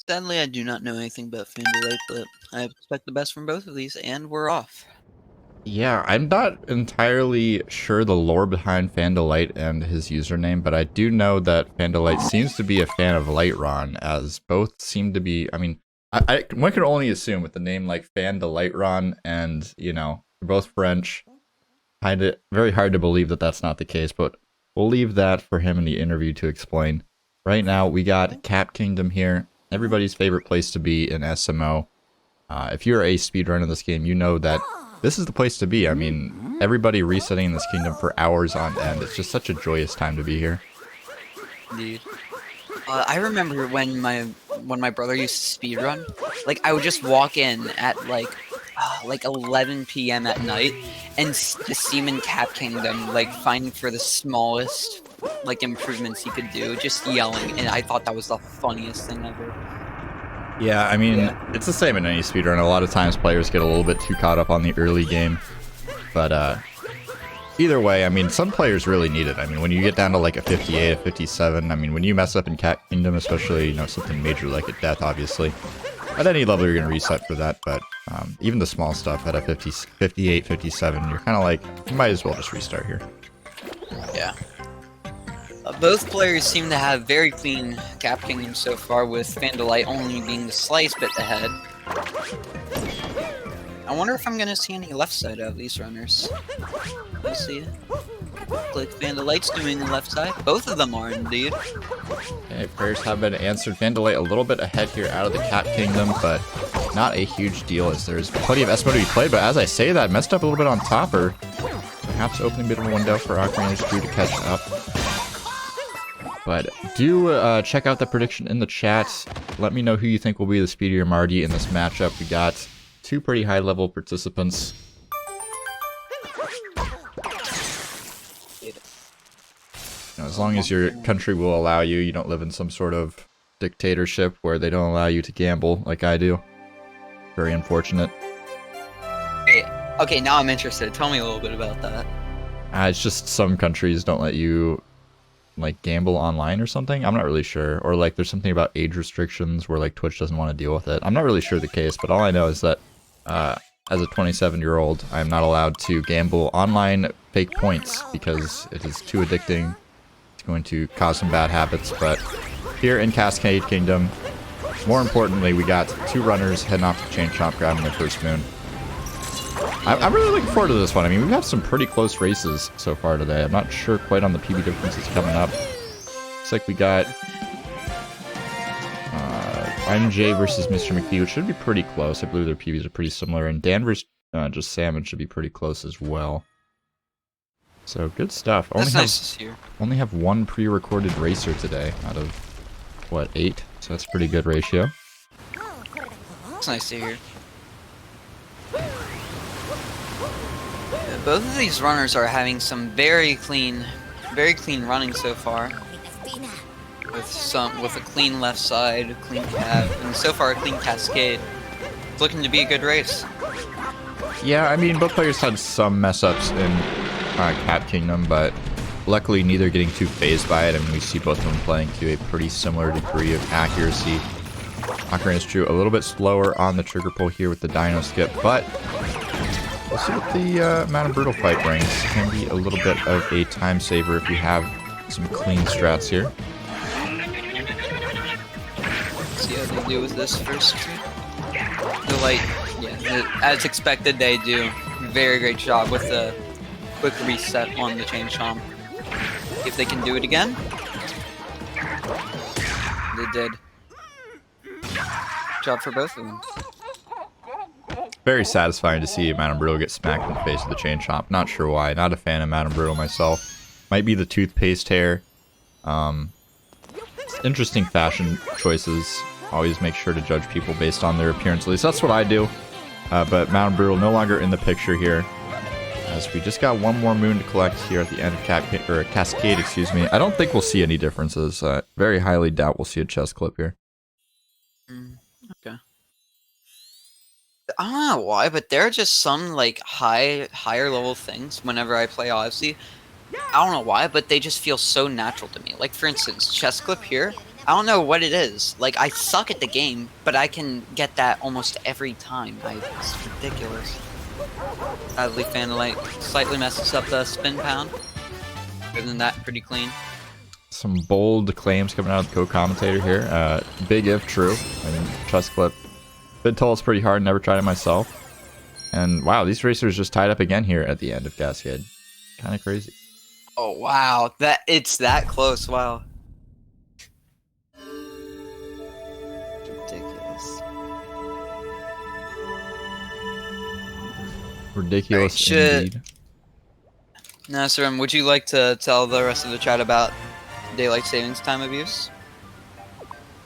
Sadly, I do not know anything about FanDeLight, but I expect the best from both of these, and we're off. Yeah, I'm not entirely sure the lore behind FanDeLight and his username, but I do know that FanDeLight seems to be a fan of Lightron, as both seem to be. I mean, one can only assume with the name like FanDeLightron, and they're both French. Very hard to believe that that's not the case, but we'll leave that for him in the interview to explain. Right now, we got Cap Kingdom here, everybody's favorite place to be in SMO. If you're a speedrunner in this game, you know that this is the place to be. I mean, everybody resetting this kingdom for hours on end. It's just such a joyous time to be here. Indeed. I remember when my brother used to speedrun, like I would just walk in at like 11 p.m. at night and just see him in Cap Kingdom, like fighting for the smallest like improvements he could do, just yelling, and I thought that was the funniest thing ever. Yeah, I mean, It's the same in any speedrun. A lot of times players get a little bit too caught up on the early game. But either way, I mean, some players really need it. I mean, when you get down to like a 58, a 57, I mean, when you mess up in Cat Kingdom, especially, something major like a death, obviously, at any level you're going to reset for that. But even the small stuff at a 50, 58, 57, you're kind of like, you might as well just restart here. Yeah. Both players seem to have very clean Cap Kingdom so far, with FanDeLight only being the slight bit ahead. I wonder if I'm going to see any left side out of these runners. We'll see. Like FanDeLight's doing the left side. Both of them are, indeed. Okay, prayers have been answered. FanDeLight a little bit ahead here out of the Cap Kingdom, but not a huge deal as there's plenty of SMO to be played. But as I say that, messed up a little bit on Topper. Perhaps opening a bit of a window for Ocarina of Time to catch up. But do check out the prediction in the chat. Let me know who you think will be the speedier Marty in this matchup. We got two pretty high-level participants. As long as your country will allow you, you don't live in some sort of dictatorship where they don't allow you to gamble like I do. Very unfortunate. Okay, now I'm interested. Tell me a little bit about that. It's just some countries don't let you like gamble online or something. I'm not really sure. Or like there's something about age restrictions where like Twitch doesn't want to deal with it. I'm not really sure the case, but all I know is that as a 27-year-old, I'm not allowed to gamble online fake points because it is too addicting. It's going to cause some bad habits. But here in Cascade Kingdom, more importantly, we got two runners heading off to Chain Chomp grabbing their first moon. I'm really looking forward to this one. I mean, we've had some pretty close races so far today. I'm not sure quite on the PB differences coming up. Looks like we got MJ versus Mr. McPhee, which should be pretty close. I believe their PBs are pretty similar. And Dan versus just Salmon should be pretty close as well. So, good stuff. Only have one pre-recorded racer today out of, what, 8? So that's a pretty good ratio. It's nice to hear. Both of these runners are having some very clean running so far. With a clean left side, a clean cab, and so far a clean cascade. It's looking to be a good race. Yeah, I mean, both players had some mess-ups in Cap Kingdom, but luckily neither getting too phased by it. I mean, we see both of them playing to a pretty similar degree of accuracy. Ocarina is true, a little bit slower on the trigger pull here with the Dino Skip, but we'll see what the Madame Brutal fight brings. Can be a little bit of a time saver if you have some clean strats here. See how they do with this first. As expected, they do very great job with the quick reset on the Chain Chomp. If they can do it again, they did. Job for both of them. Very satisfying to see Madame Brutal get smacked in the face with the Chain Chomp. Not sure why. Not a fan of Madame Brutal myself. Might be the toothpaste hair. Interesting fashion choices. Always make sure to judge people based on their appearance. At least that's what I do. But Madame Brutal no longer in the picture here, as we just got one more moon to collect here at the end of Cascade. Excuse me. I don't think we'll see any differences. Very highly doubt we'll see a chest clip here. Okay. I don't know why, but there are just some like higher level things whenever I play Odyssey. I don't know why, but they just feel so natural to me. Like for instance, chest clip here. I don't know what it is. Like, I suck at the game, but I can get that almost every time. It's ridiculous. Sadly, FanDeLight slightly messes up the spin pound. Other than that, pretty clean. Some bold claims coming out of the co-commentator here. Big if true. I mean, chest clip. Been told it's pretty hard, never tried it myself. And wow, these racers just tied up again here at the end of Cascade. Kind of crazy. Oh wow, it's that close. Wow. Ridiculous. Ridiculous Right, indeed. Nasserim, would you like to tell the rest of the chat about daylight savings time abuse?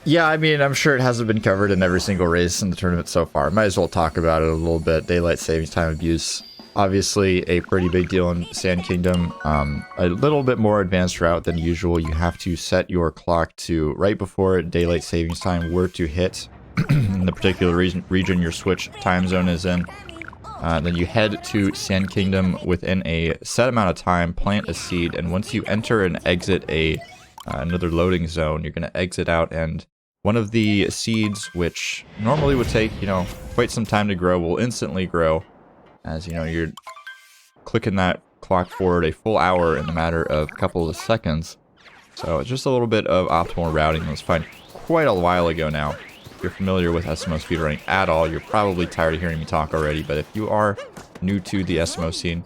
Yeah, I mean, I'm sure it hasn't been covered in every single race in the tournament so far. Might as well talk about it a little bit. Daylight savings time abuse. Obviously, a pretty big deal in Sand Kingdom. A little bit more advanced route than usual. You have to set your clock to right before daylight savings time were to hit in the particular region your switch time zone is in. Then you head to Sand Kingdom within a set amount of time, plant a seed, and once you enter and exit another loading zone, you're going to exit out, and one of the seeds, which normally would take, quite some time to grow, will instantly grow. As you're clicking that clock forward a full hour in a matter of a couple of seconds. So it's just a little bit of optimal routing that was found quite a while ago now. If you're familiar with SMO speedrunning at all, you're probably tired of hearing me talk already, but if you are new to the SMO scene,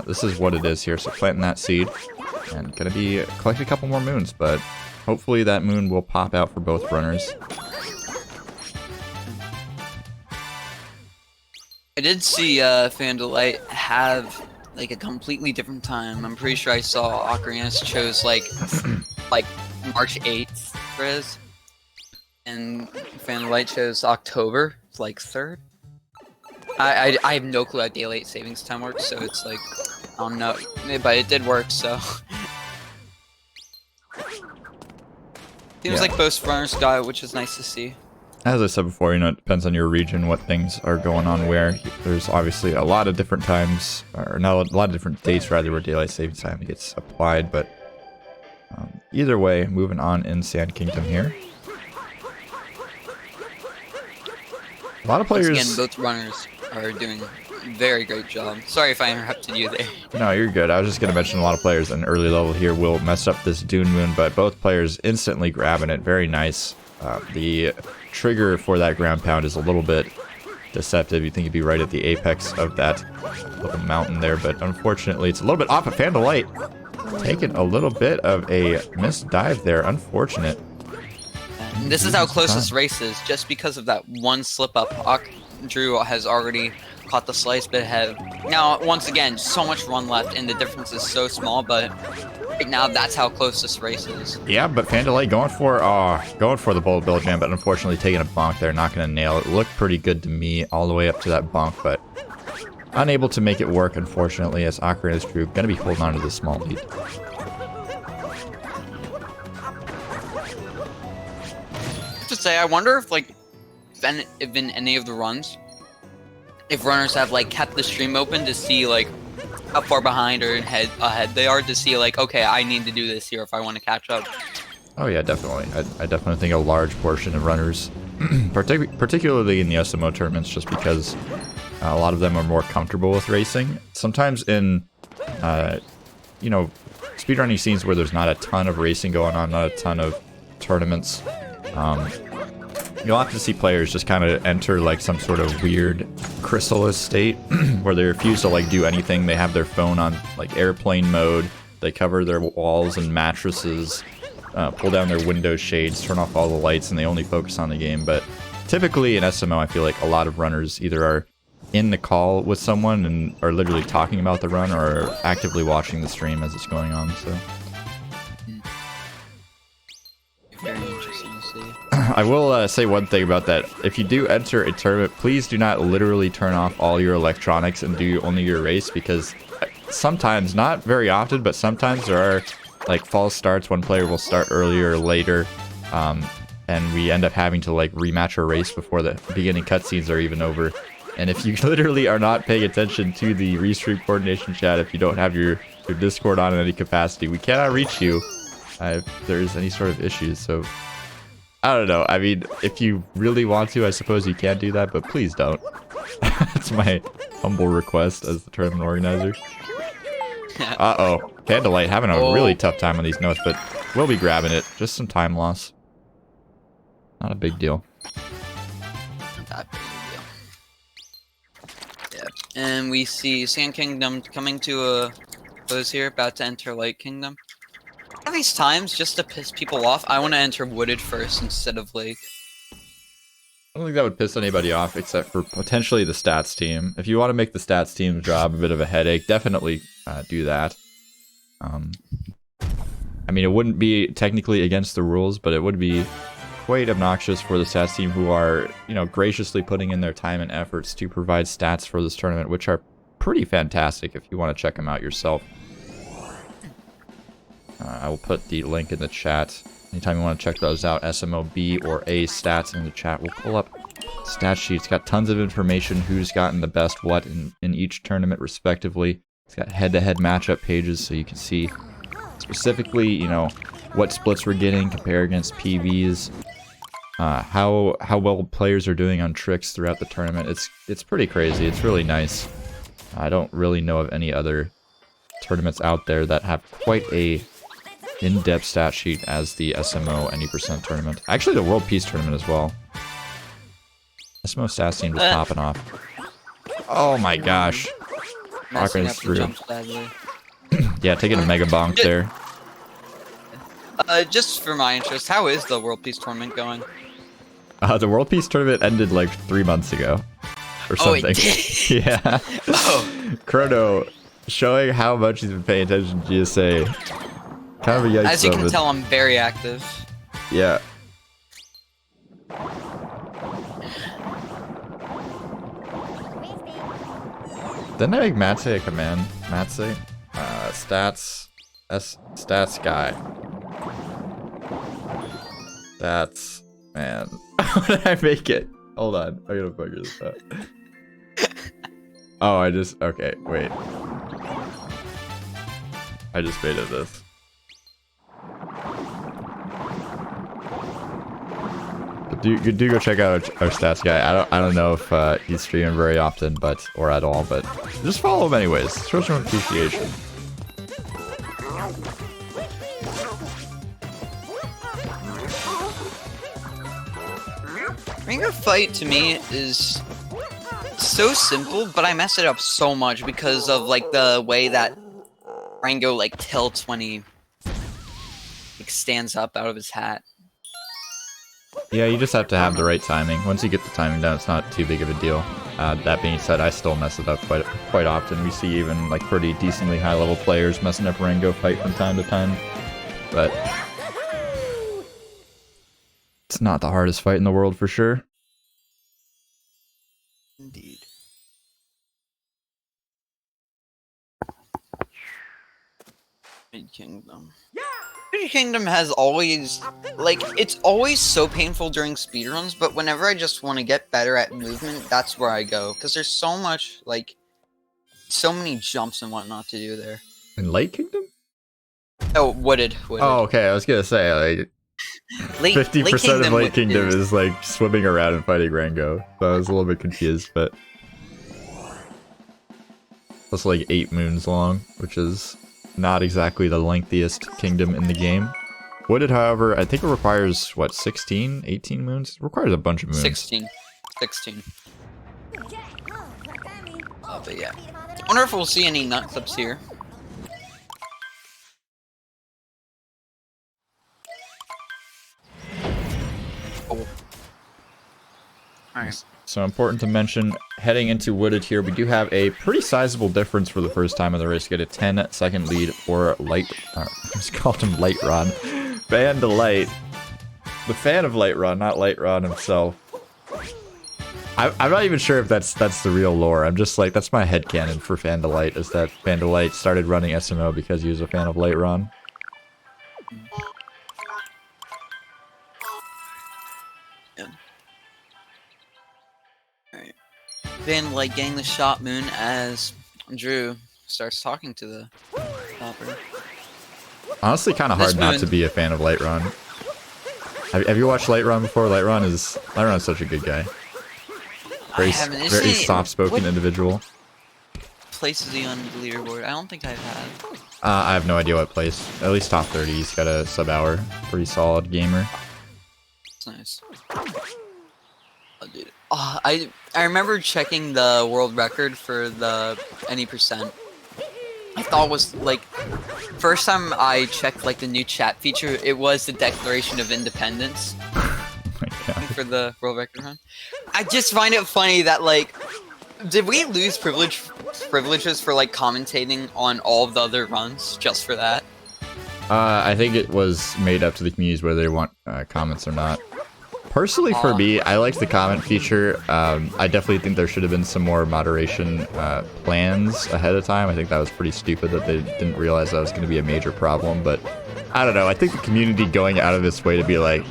this is what it is here. So planting that seed, and gonna be collecting a couple more moons, but hopefully that moon will pop out for both runners. I did see FanDeLight have like a completely different time. I'm pretty sure I saw Ocarina's chose like March 8th for his, and FanDeLight chose October like 3rd. I have no clue how daylight savings time works, so it's like I don't know, but it did work. So seems like both runners got it, which is nice to see. As I said before, it depends on your region, what things are going on where. There's obviously a lot of different times, or not a lot of different dates rather, where daylight savings time gets applied, but either way, moving on in Sand Kingdom here. A lot of players... Once again, both runners are doing a very great job. Sorry if I interrupted you there. No, you're good. I was just going to mention a lot of players in early level here will mess up this Dune Moon, but both players instantly grabbing it. Very nice. The trigger for that ground pound is a little bit deceptive. You'd think it'd be right at the apex of that little mountain there, but unfortunately it's a little bit off of FanDeLight. Taking a little bit of a missed dive there. Unfortunate. And this is how close this race is, just because of that one slip up. Drew has already caught the slice bit ahead. Now, once again, so much run left, and the difference is so small, but right now, that's how close this race is. Yeah, but FanDeLight going for the bullet bill jam, but unfortunately taking a bonk there, not going to nail it. Looked pretty good to me all the way up to that bonk, but unable to make it work, unfortunately, as Ocarina's Drew going to be holding on to the small lead. To say, I wonder if if in any of the runs, if runners have kept the stream open to see how far behind or ahead they are, to see okay, I need to do this here if I want to catch up. Oh yeah, definitely. I definitely think a large portion of runners, particularly in the SMO tournaments, just because a lot of them are more comfortable with racing. Sometimes in speedrunning scenes where there's not a ton of racing going on, not a ton of tournaments, you'll have to see players just kind of enter some sort of weird chrysalis state where they refuse to do anything. They have their phone on airplane mode. They cover their walls and mattresses, pull down their window shades, turn off all the lights, and they only focus on the game. But typically in SMO, I feel like a lot of runners either are in the call with someone and are literally talking about the run, or are actively watching the stream as it's going on. So Very interesting to see. I will say one thing about that. If you do enter a tournament, please do not literally turn off all your electronics and do only your race, because sometimes, not very often, but sometimes there are false starts. One player will start earlier or later, and we end up having to rematch our race before the beginning cutscenes are even over. And if you literally are not paying attention to the restream coordination chat, if you don't have your Discord on in any capacity, we cannot reach you. if there's any sort of issues. So I don't know. I mean, if you really want to, I suppose you can do that, but please don't. That's my humble request as the tournament organizer. Uh-oh. FanDeLight having a really tough time on these notes, but we'll be grabbing it. Just some time loss. Not a big deal. Not big deal. Yeah. And we see Sand Kingdom coming to a close here, about to enter Light Kingdom. One of these times, just to piss people off, I want to enter Wooded first instead of Lake. I don't think that would piss anybody off except for potentially the stats team. If you want to make the stats team's job a bit of a headache, definitely do that. I mean, it wouldn't be technically against the rules, but it would be quite obnoxious for the stats team who are, you know, graciously putting in their time and efforts to provide stats for this tournament, which are pretty fantastic if you want to check them out yourself. I will put the link in the chat. Anytime you want to check those out, SMO B or A stats in the chat. We'll pull up stat sheets. Got tons of information, who's gotten the best what in each tournament respectively. It's got head-to-head matchup pages so you can see specifically, you know, what splits we're getting, compare against PVs, how well players are doing on tricks throughout the tournament. It's pretty crazy. It's really nice. I don't really know of any other tournaments out there that have quite a in-depth stat sheet as the SMO Any% tournament. Actually, the World Peace tournament as well. SMO stat scene was popping off. Oh my gosh. Walking through. Yeah, taking a mega bonk there. Just for my interest, how is the World Peace tournament going? The World Peace tournament ended like 3 months ago. Or something. Oh, it did? Yeah. Oh. Chrono showing how much he's been paying attention to GSA. Kind of a yikes. As you can tell, I'm very active. Yeah. Didn't I make Matse a command? Matse? Stats. Stats guy. Stats. Man. How did I make it? Hold on. I gotta figure this out. Oh, okay, wait. I just made it this. Do go check out our stats guy. I don't know if he's streaming very often, or at all, but just follow him anyways. Show some appreciation. Ringo fight to me is so simple, but I mess it up so much because of like the way that Rango like tilts when he like stands up out of his hat. Yeah, you just have to have the right timing. Once you get the timing down, it's not too big of a deal. That being said, I still mess it up quite often. We see even like pretty decently high level players messing up Rango fight from time to time, but it's not the hardest fight in the world for sure. Indeed. Kingdom. Kingdom has always, like, it's always so painful during speedruns, but whenever I just want to get better at movement, that's where I go. Because there's so much, like, so many jumps and whatnot to do there. In Light Kingdom? Oh, Wooded. Oh, okay, I was gonna say, like, 50% of Light Kingdom is, like, swimming around and fighting Rango. So I was a little bit confused, but that's like 8 moons long, which is not exactly the lengthiest kingdom in the game. Wooded, however, I think it requires, what, 16? 18 moons? It requires a bunch of moons. 16. But yeah. I wonder if we'll see any nut clips here. Oh. Alright. So important to mention, heading into Wooded here, we do have a pretty sizable difference for the first time in the race. Get a 10-second lead for Light... I just called him Light Ron. FanDeLight. The fan of Light Ron, not Light Ron himself. I'm not even sure if that's the real lore. I'm just like, that's my headcanon for FanDeLight, is that FanDeLight started running SMO because he was a fan of Light Ron. FanDeLight getting the shot moon as Drew starts talking to the topper. Honestly, kind of hard not to be a fan of Lightrun. Have you watched Lightrun before? Lightrun is such a good guy. Very soft-spoken individual. Place is he on the leaderboard? I don't think I have. I have no idea what place. At least top 30. He's got a sub-hour. Pretty solid gamer. That's nice. Oh, dude. Oh, I remember checking the world record for the any percent. I thought it was like first time I checked like the new chat feature. It was the Declaration of Independence. Oh my God. For the world record run. I just find it funny that like, did we lose privileges for like commentating on all of the other runs just for that? I think it was made up to the communities whether they want comments or not. Personally, for me, I like the comment feature. I definitely think there should have been some more moderation plans ahead of time. I think that was pretty stupid that they didn't realize that was going to be a major problem. But I don't know. I think the community going out of its way to be like,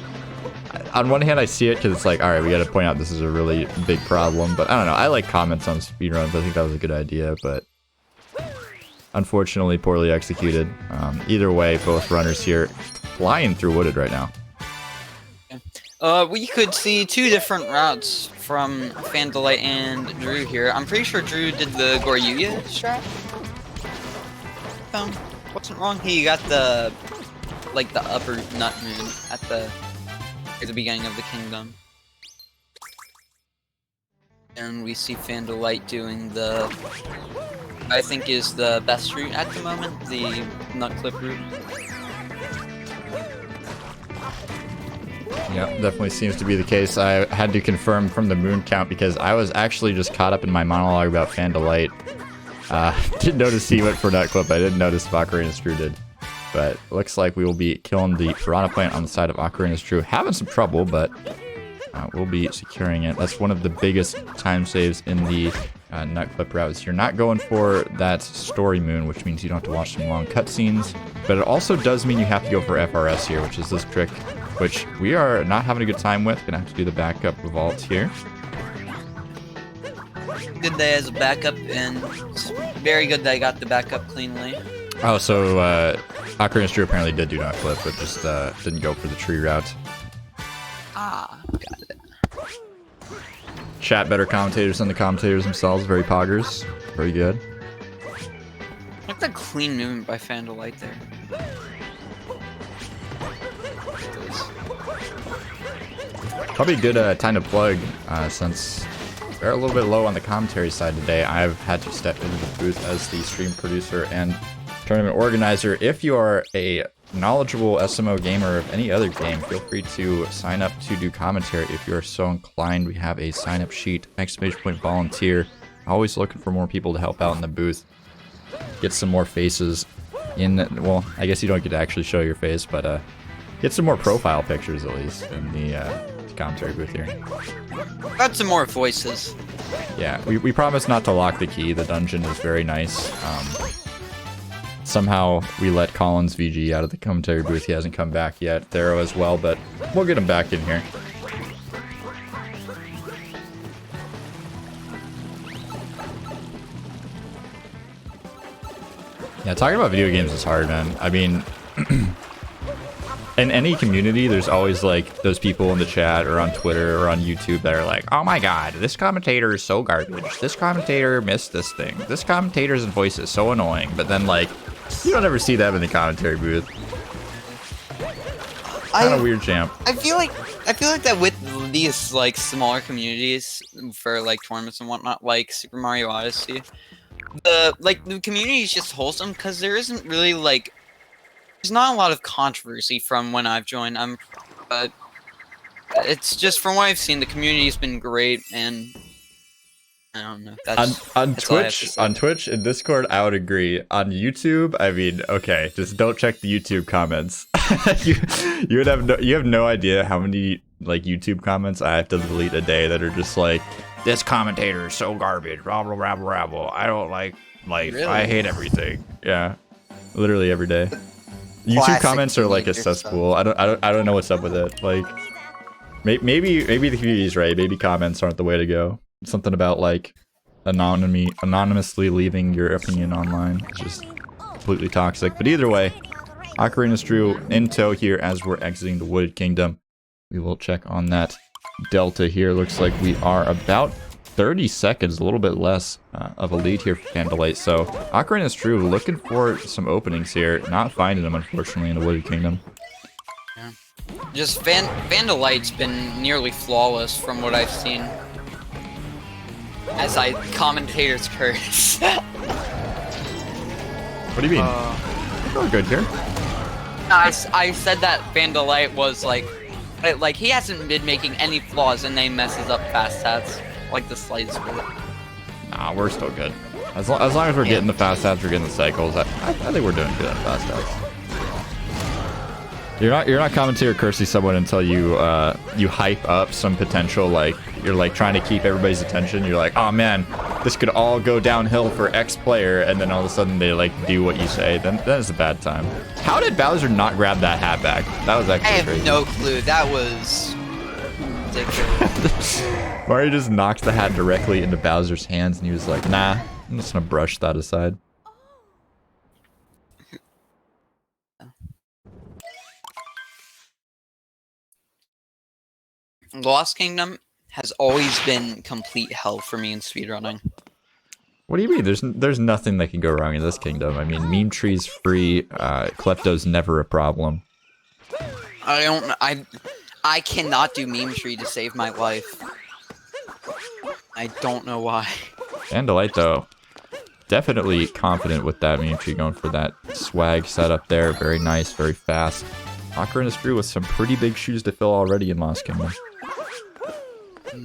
on one hand, I see it because it's like, all right, we got to point out this is a really big problem. But I don't know. I like comments on speedruns. I think that was a good idea, but unfortunately, poorly executed. Either way, both runners here flying through Wooded right now. We could see two different routes from FanDeLight and Drew here. I'm pretty sure Drew did the Goryuya strat. Wasn't wrong. He got the upper nut moon at the beginning of the kingdom. And we see FanDeLight doing the I think is the best route at the moment, the nut clip route. Yeah, definitely seems to be the case. I had to confirm from the moon count because I was actually just caught up in my monologue about FanDeLight. Didn't notice he went for that clip. I didn't notice Ocarina Drew did. But looks like we will be killing the Piranha Plant on the side of Ocarina Drew. Having some trouble, but we'll be securing it. That's one of the biggest time saves in the nut clip routes. You're not going for that story moon, which means you don't have to watch some long cutscenes. But it also does mean you have to go for FRS here, which is this trick, which we are not having a good time with. Gonna have to do the backup vault here. Good day as a backup, and it's very good that I got the backup cleanly. Oh, so Ocarina Drew apparently did do not clip, but just didn't go for the tree route. Ah, got it. Chat better commentators than the commentators themselves. Very poggers. Very good. Look at that clean movement by FanDeLight there. Probably a good time to plug, since they're a little bit low on the commentary side today. I've had to step into the booth as the stream producer and tournament organizer. If you are a knowledgeable SMO gamer of any other game, feel free to sign up to do commentary if you're so inclined. We have a sign-up sheet, !volunteer. Always looking for more people to help out in the booth. Get some more faces in, well, I guess you don't get to actually show your face, but get some more profile pictures at least in the commentary booth here. Got some more voices. Yeah, we promise not to lock the key. The dungeon is very nice. Somehow we let Collins VG out of the commentary booth. He hasn't come back yet. Thero as well, but we'll get him back in here. Yeah, talking about video games is hard, man. I mean, in any community, there's always like those people in the chat or on Twitter or on YouTube that are like, oh my god, this commentator is so garbage. This commentator missed this thing. This commentator's voice is so annoying. But then like, you don't ever see them in the commentary booth. Kind of weird champ. I feel like that with these like smaller communities for like tournaments and whatnot, like Super Mario Odyssey, the community is just wholesome because there isn't really like there's not a lot of controversy from when I've joined. But it's just from what I've seen, the community's been great, and I don't know. On Twitch and Discord, I would agree. On YouTube, I mean, okay, just don't check the YouTube comments. you have no idea how many like YouTube comments I have to delete a day that are just like, this commentator is so garbage, rabble rabble rabble. I don't like life. Really? I hate everything. Yeah, literally every day. YouTube comments are like a cesspool. I don't know what's up with it. Like, maybe the community's right. Maybe comments aren't the way to go. Something about like anonymously leaving your opinion online. It's just completely toxic. But either way, Ocarina's Drew in tow here as we're exiting the Wooded Kingdom. We will check on that delta here. Looks like we are about 30 seconds, a little bit less of a lead here for FanDeLight. So Ocarina's Drew looking for some openings here, not finding them unfortunately in the Wooded Kingdom. Yeah. Just FanDeLight's been nearly flawless from what I've seen. As Commentators curse. What do you mean? We're good here. I said that FanDeLight was like he hasn't been making any flaws and then messes up fast hats, like the slides. Nah, we're still good. As long as we're getting the fast hats, we're getting the cycles. I think we're doing good on fast hats. You're not commentator cursing someone until you you hype up some potential, like you're like trying to keep everybody's attention. You're like, oh man, this could all go downhill for X player, and then all of a sudden they like do what you say. Then that is a bad time. How did Bowser not grab that hat back? That was actually crazy. I have no clue. That was ridiculous. Mario just knocked the hat directly into Bowser's hands, and he was like, nah, I'm just gonna brush that aside. Lost Kingdom has always been complete hell for me in speedrunning. What do you mean? There's nothing that can go wrong in this kingdom. I mean, meme tree's free. Klepto's never a problem. I cannot do meme tree to save my life. I don't know why. FanDeLight though, definitely confident with that meme tree, going for that swag setup there. Very nice, very fast. Ocarina's Drew with some pretty big shoes to fill already in Lost Kingdom.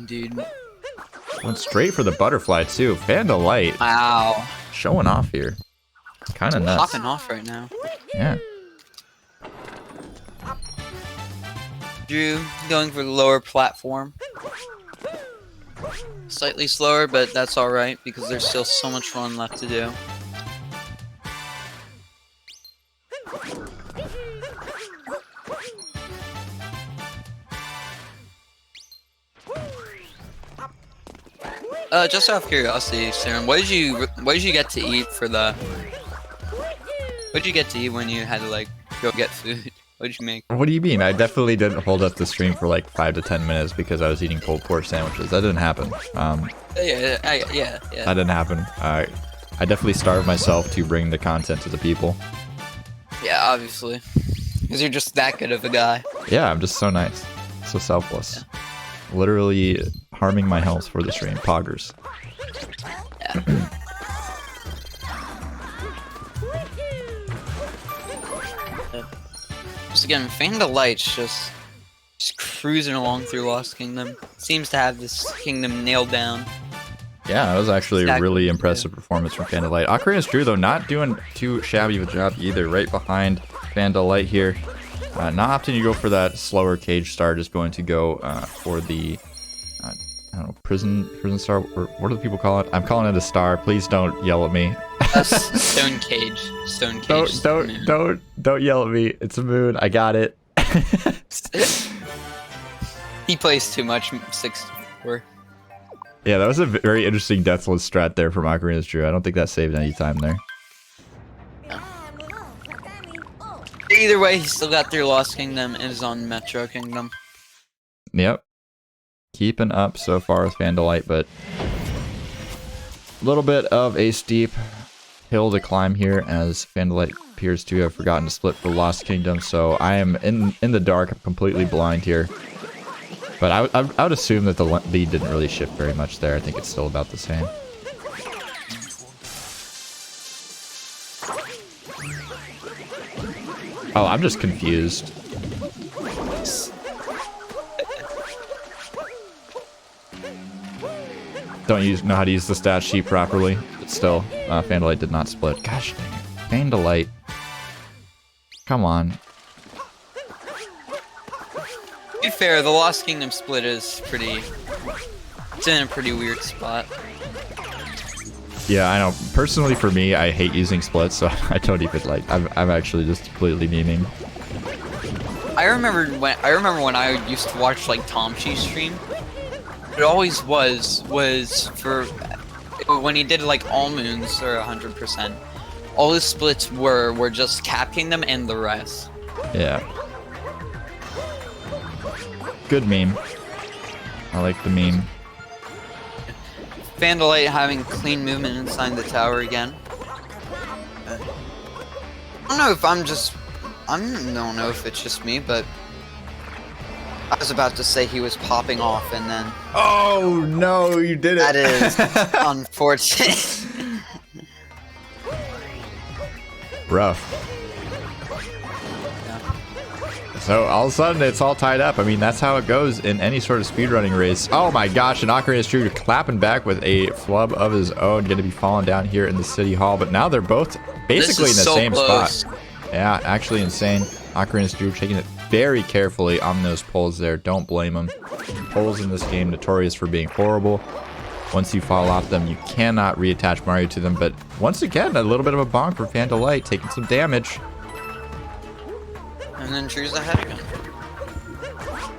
Dude. Went straight for the butterfly too. FanDeLight. Wow. Showing off here. Kind of nuts. Popping off right now. Yeah. Drew going for the lower platform. Slightly slower, but that's alright because there's still so much run left to do. Just out of curiosity, Sarah, what did you get to eat for the? What did you get to eat when you had to like go get food? What did you make? What do you mean? I definitely didn't hold up the stream for like 5 to 10 minutes because I was eating pulled pork sandwiches. That didn't happen. Yeah. That didn't happen. I definitely starved myself to bring the content to the people. Yeah, obviously, because you're just that good of a guy. Yeah, I'm just so nice, so selfless. Yeah. Literally harming my health for the stream. Poggers. Yeah. Just again, FanDeLight's just cruising along through Lost Kingdom. Seems to have this kingdom nailed down. Yeah, that was actually a really impressive performance from FanDeLight. Ocarina's Drew, though, not doing too shabby of a job either. Right behind FanDeLight here. Not opting to go for that slower cage star, just going to go for the, I don't know, prison star, or what do people call it? I'm calling it a star. Please don't yell at me. Stone cage. Stone cage. Don't yell at me. It's a moon. I got it. He plays too much 64. Yeah, that was a very interesting deathless strat there from Ocarina's Drew. I don't think that saved any time there. Either way, he still got through Lost Kingdom and is on Metro Kingdom. Yep. Keeping up so far with FanDeLight, but a little bit of a steep hill to climb here as FanDeLight appears to have forgotten to split for Lost Kingdom, so I am in the dark. I'm completely blind here. But I would assume that the lead didn't really shift very much there. I think it's still about the same. Oh, I'm just confused. Don't know how to use the stat sheet properly, but still, FanDeLight did not split. Gosh dang it. FanDeLight. Come on. To be fair, the Lost Kingdom split is pretty... It's in a pretty weird spot. Yeah, I know. Personally, for me, I hate using splits, so I don't even like. I'm actually just completely memeing. I remember when I used to watch like Tomchi's stream. It always was for when he did like all moons or 100%. all the splits were just capping them and the rest. Yeah. Good meme. I like the meme. FanDeLight having clean movement inside the tower again. I don't know if I don't know if it's just me, but I was about to say he was popping off and then... Oh, no, you did it. That is unfortunate. Rough. So all of a sudden it's all tied up. I mean, that's how it goes in any sort of speedrunning race. Oh my gosh, and Ocarina's Drew clapping back with a flub of his own, going to be falling down here in the City Hall. But now they're both basically in the same spot. Yeah, actually insane. Ocarina's Drew taking it very carefully on those poles there. Don't blame him. Poles in this game notorious for being horrible. Once you fall off them, you cannot reattach Mario to them. But once again, a little bit of a bonk for FanDeLight, taking some damage. And then Drew's ahead again.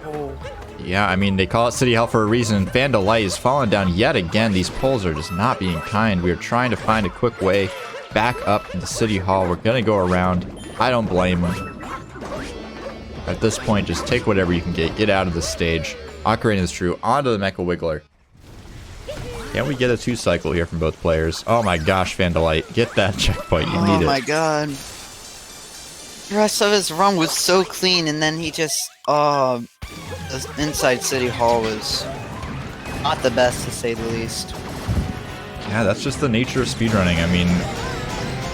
Oh. Yeah, I mean, they call it City Hall for a reason. FanDeLight is falling down yet again. These poles are just not being kind. We are trying to find a quick way back up into City Hall. We're going to go around. I don't blame them. At this point, just take whatever you can get out of the stage. Ocarina's Drew onto the Mecha Wiggler. Can we get a 2-cycle here from both players? Oh my gosh, FanDeLight. Get that checkpoint. You need it. Oh my god. The rest of his run was so clean, and then he just, the inside City Hall was not the best, to say the least. Yeah, that's just the nature of speedrunning. I mean,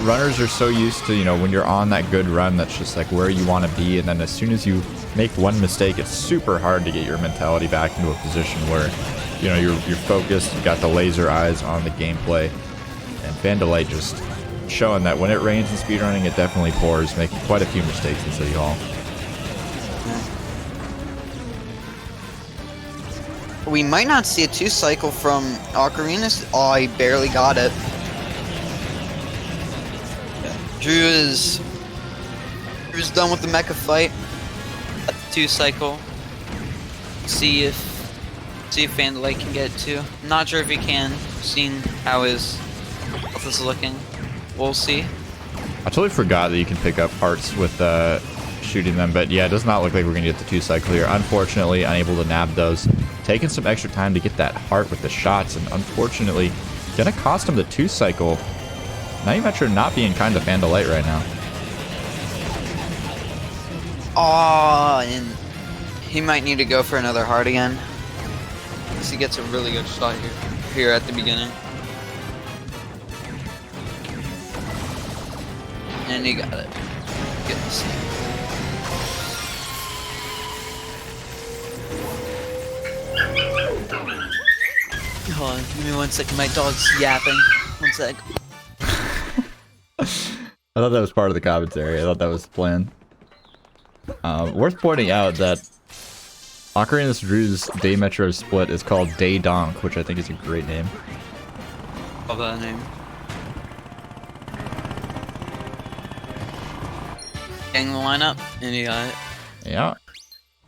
runners are so used to, you know, when you're on that good run, that's just like where you want to be, and then as soon as you make one mistake, it's super hard to get your mentality back into a position where, you know, you're focused, you've got the laser eyes on the gameplay, and FanDeLight just showing that when it rains in speedrunning, it definitely pours, making quite a few mistakes in City Hall. We might not see a 2-cycle from Ocarina's. Oh, he barely got it. Drew's done with the mecha fight. 2-cycle. See if FanDeLight can get it too. I'm not sure if he can, seeing how his health is looking. We'll see. I totally forgot that you can pick up hearts with shooting them, but yeah, it does not look like we're going to get the 2-cycle here. Unfortunately, unable to nab those. Taking some extra time to get that heart with the shots, and unfortunately, going to cost him the 2-cycle. Nuttymetra not being kind to FanDeLight right now. Oh, and he might need to go for another heart again. Because he gets a really good shot here at the beginning. And he got it. Get this. Hold on, give me 1 second. My dog's yapping. 1 sec. I thought that was part of the commentary. I thought that was the plan. Worth pointing out that Ocarina's Drew's Day Metro split is called Day Donk, which I think is a great name. Love that name. Getting the lineup, and he got it. Yeah.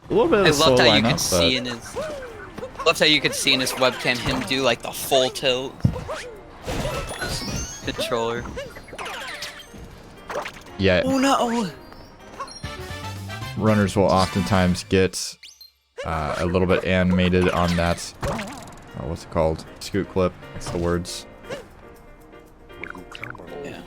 A little bit of a slow loved how you lineup, could see in his. Loved how you could see in his webcam him do like the full tilt controller. Yeah. Oh no! Runners will oftentimes get a little bit animated on that. Oh, what's it called? Scoot clip. That's the words. Yeah.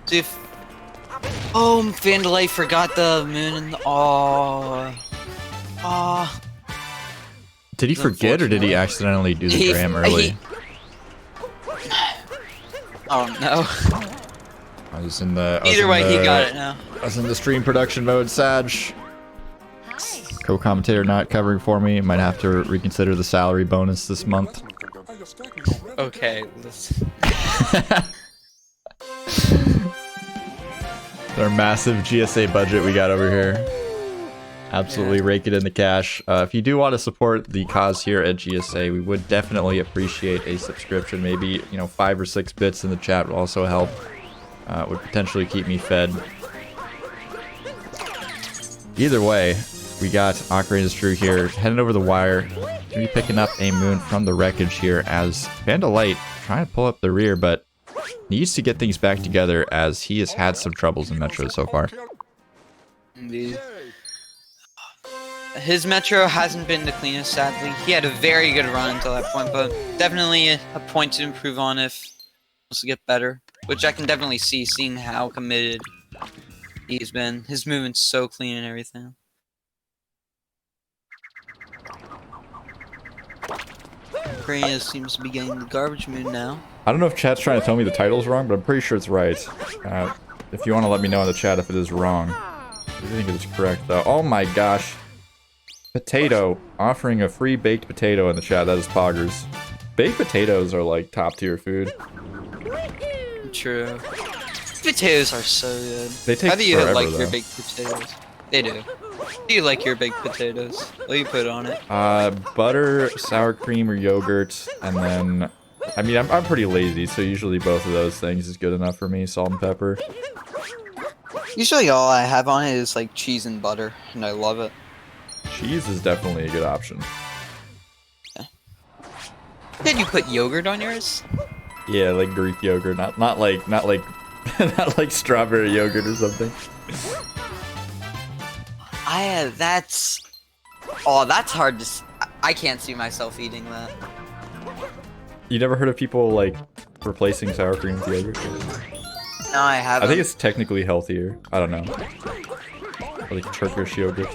See if. Oh, FanDeLight forgot the moon and the. Oh. Oh. Did he forget, or did he accidentally do the gram early? Oh no. I was in the. Either way, he got it now. I was in the stream production mode, Sag. Co-commentator not covering for me. Might have to reconsider the salary bonus this month. Okay. Our massive GSA budget we got over here. Absolutely rake it in the cash. If you do want to support the cause here at GSA, we would definitely appreciate a subscription. Maybe, you know, 5 or 6 bits in the chat would also help. Would potentially keep me fed. Either way, we got Ocarina's True here, heading over the wire. Gonna be picking up a moon from the wreckage here as FanDeLight trying to pull up the rear, but needs to get things back together as he has had some troubles in Metro so far. Indeed. His Metro hasn't been the cleanest, sadly. He had a very good run until that point, but definitely a point to improve on if he wants to get better. Which I can definitely see, seeing how committed he's been. His movement's so clean and everything. Ocarina seems to be getting the garbage moon now. I don't know if chat's trying to tell me the title's wrong, but I'm pretty sure it's right. If you want to let me know in the chat if it is wrong. I think it is correct, though. Oh my gosh. Potato. Offering a free baked potato in the chat. That is poggers. Baked potatoes are like top tier food. True. Potatoes are so good. They take How do you forever, like though. your baked potatoes? They do. How do you like your baked potatoes? What do you put on it? Butter, sour cream, or yogurt, and then... I mean, I'm pretty lazy, so usually both of those things is good enough for me. Salt and pepper. Usually all I have on it is like cheese and butter, and I love it. Cheese is definitely a good option. Did you put yogurt on yours? Yeah, like Greek yogurt, not like not like strawberry yogurt or something. That's... Oh, that's hard to... I can't see myself eating that. You never heard of people like replacing sour cream with yogurt? No, I haven't. I think it's technically healthier. I don't know. Like Turkish yogurt.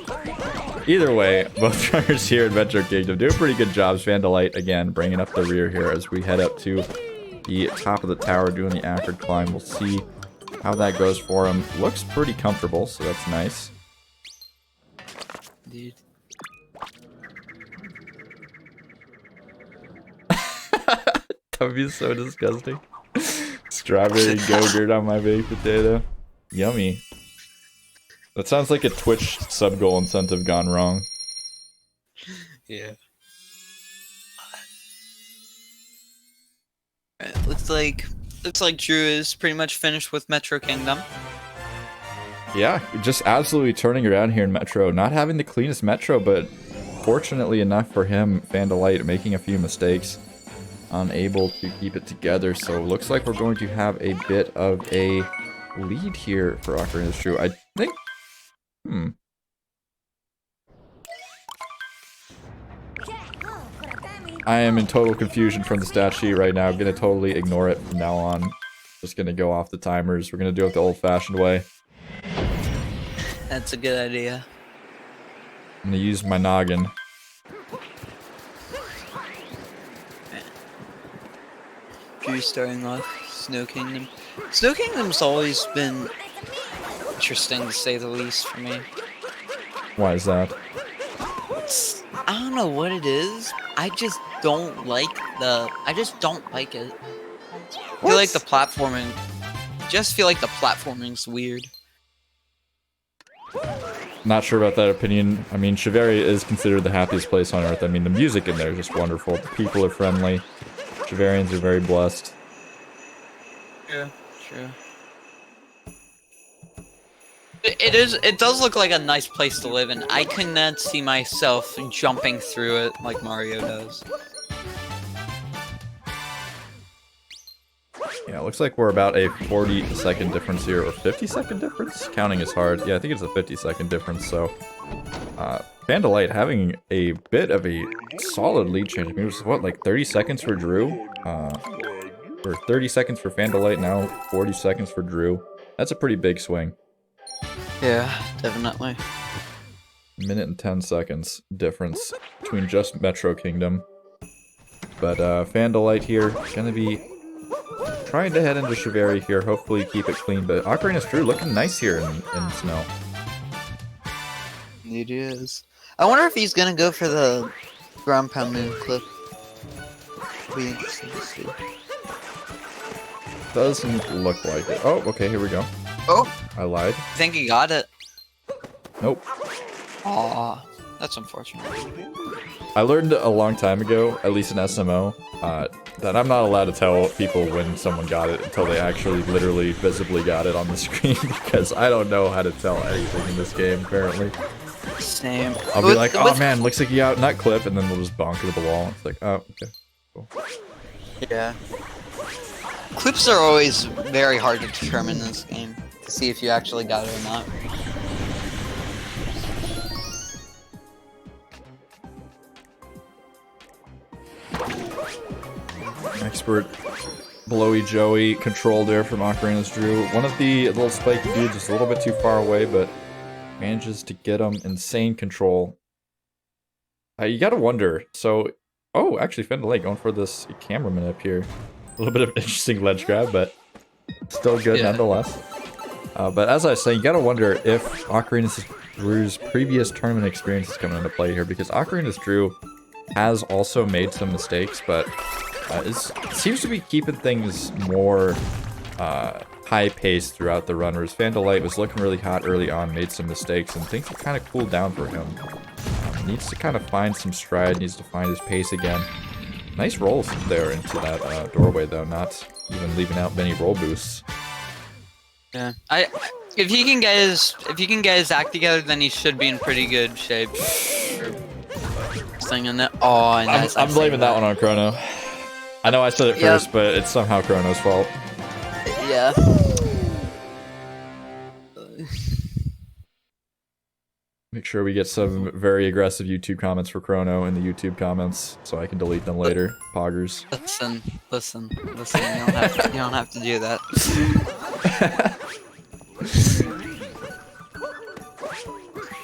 Either way, both drivers here in Metro Kingdom do a pretty good job. FanDeLight, again, bringing up the rear here as we head up to the top of the tower, doing the acrid climb. We'll see how that goes for him. Looks pretty comfortable, so that's nice. Dude. That would be so disgusting. Strawberry yogurt on my baked potato. Yummy. That sounds like a Twitch sub-goal incentive gone wrong. Yeah. Alright, looks like Drew is pretty much finished with Metro Kingdom. Yeah, just absolutely turning around here in Metro. Not having the cleanest Metro, but fortunately enough for him, FanDeLight making a few mistakes. Unable to keep it together, so looks like we're going to have a bit of a lead here for Ocarina's True. I think... I am in total confusion from the stat sheet right now. I'm going to totally ignore it from now on. Just going to go off the timers. We're going to do it the old-fashioned way. That's a good idea. I'm going to use my noggin. Drew starting off Snow Kingdom. Snow Kingdom's always been interesting to say the least for me. Why is that? I don't know what it is. I just don't like it. I feel like the platforming. Just feel like the platforming's weird. Not sure about that opinion. I mean, Shiveria is considered the happiest place on Earth. I mean, the music in there is just wonderful. The people are friendly. Shiverians are very blessed. Yeah, true. It does look like a nice place to live in. I cannot see myself jumping through it like Mario does. Yeah, it looks like we're about a 40-second difference here, or 50-second difference? Counting is hard. Yeah, I think it's a 50-second difference, so... FanDeLight having a bit of a solid lead change. I mean, it was, what, like 30 seconds for Drew? Or 30 seconds for FanDeLight, now 40 seconds for Drew. That's a pretty big swing. Yeah, definitely. Minute and 10 seconds difference between just Metro Kingdom. But FanDeLight here, gonna be trying to head into Shiveria here, hopefully keep it clean. But Ocarina's True looking nice here in snow. It is. I wonder if he's gonna go for the ground pound moon clip. Be interesting to see. Doesn't look like it. Oh, okay, here we go. Oh! I lied. I think he got it. Nope. Aw, that's unfortunate. I learned a long time ago, at least in SMO, that I'm not allowed to tell people when someone got it until they actually literally visibly got it on the screen, because I don't know how to tell anything in this game, apparently. Same. I'll be like, oh man, looks like you got nut clip, and then we'll just bonk into the wall. It's like, oh, okay, cool. Yeah. Clips are always very hard to determine in this game, to see if you actually got it or not. Expert blowy Joey control there from Ocarina's Drew. One of the little spiky dudes is a little bit too far away, but manages to get him insane control. You gotta wonder. So, oh, actually, FanDeLight going for this cameraman up here. A little bit of an interesting ledge grab, but still good nonetheless. But as I was saying, you gotta wonder if Ocarina's Drew's previous tournament experience is coming into play here, because Ocarina's Drew has also made some mistakes, but it seems to be keeping things more high-paced throughout the run, whereas FanDeLight was looking really hot early on, made some mistakes, and things have kind of cooled down for him. Needs to kind of find some stride, needs to find his pace again. Nice rolls there into that doorway, though, not even leaving out many roll boosts. Yeah, if he can get his act together, then he should be in pretty good shape. Singing that. Oh, I'm blaming that one on Chrono. I know I said it first, but it's somehow Chrono's fault. Yeah. Make sure we get some very aggressive YouTube comments for Chrono in the YouTube comments, so I can delete them later. Poggers. Listen. You don't have to do that.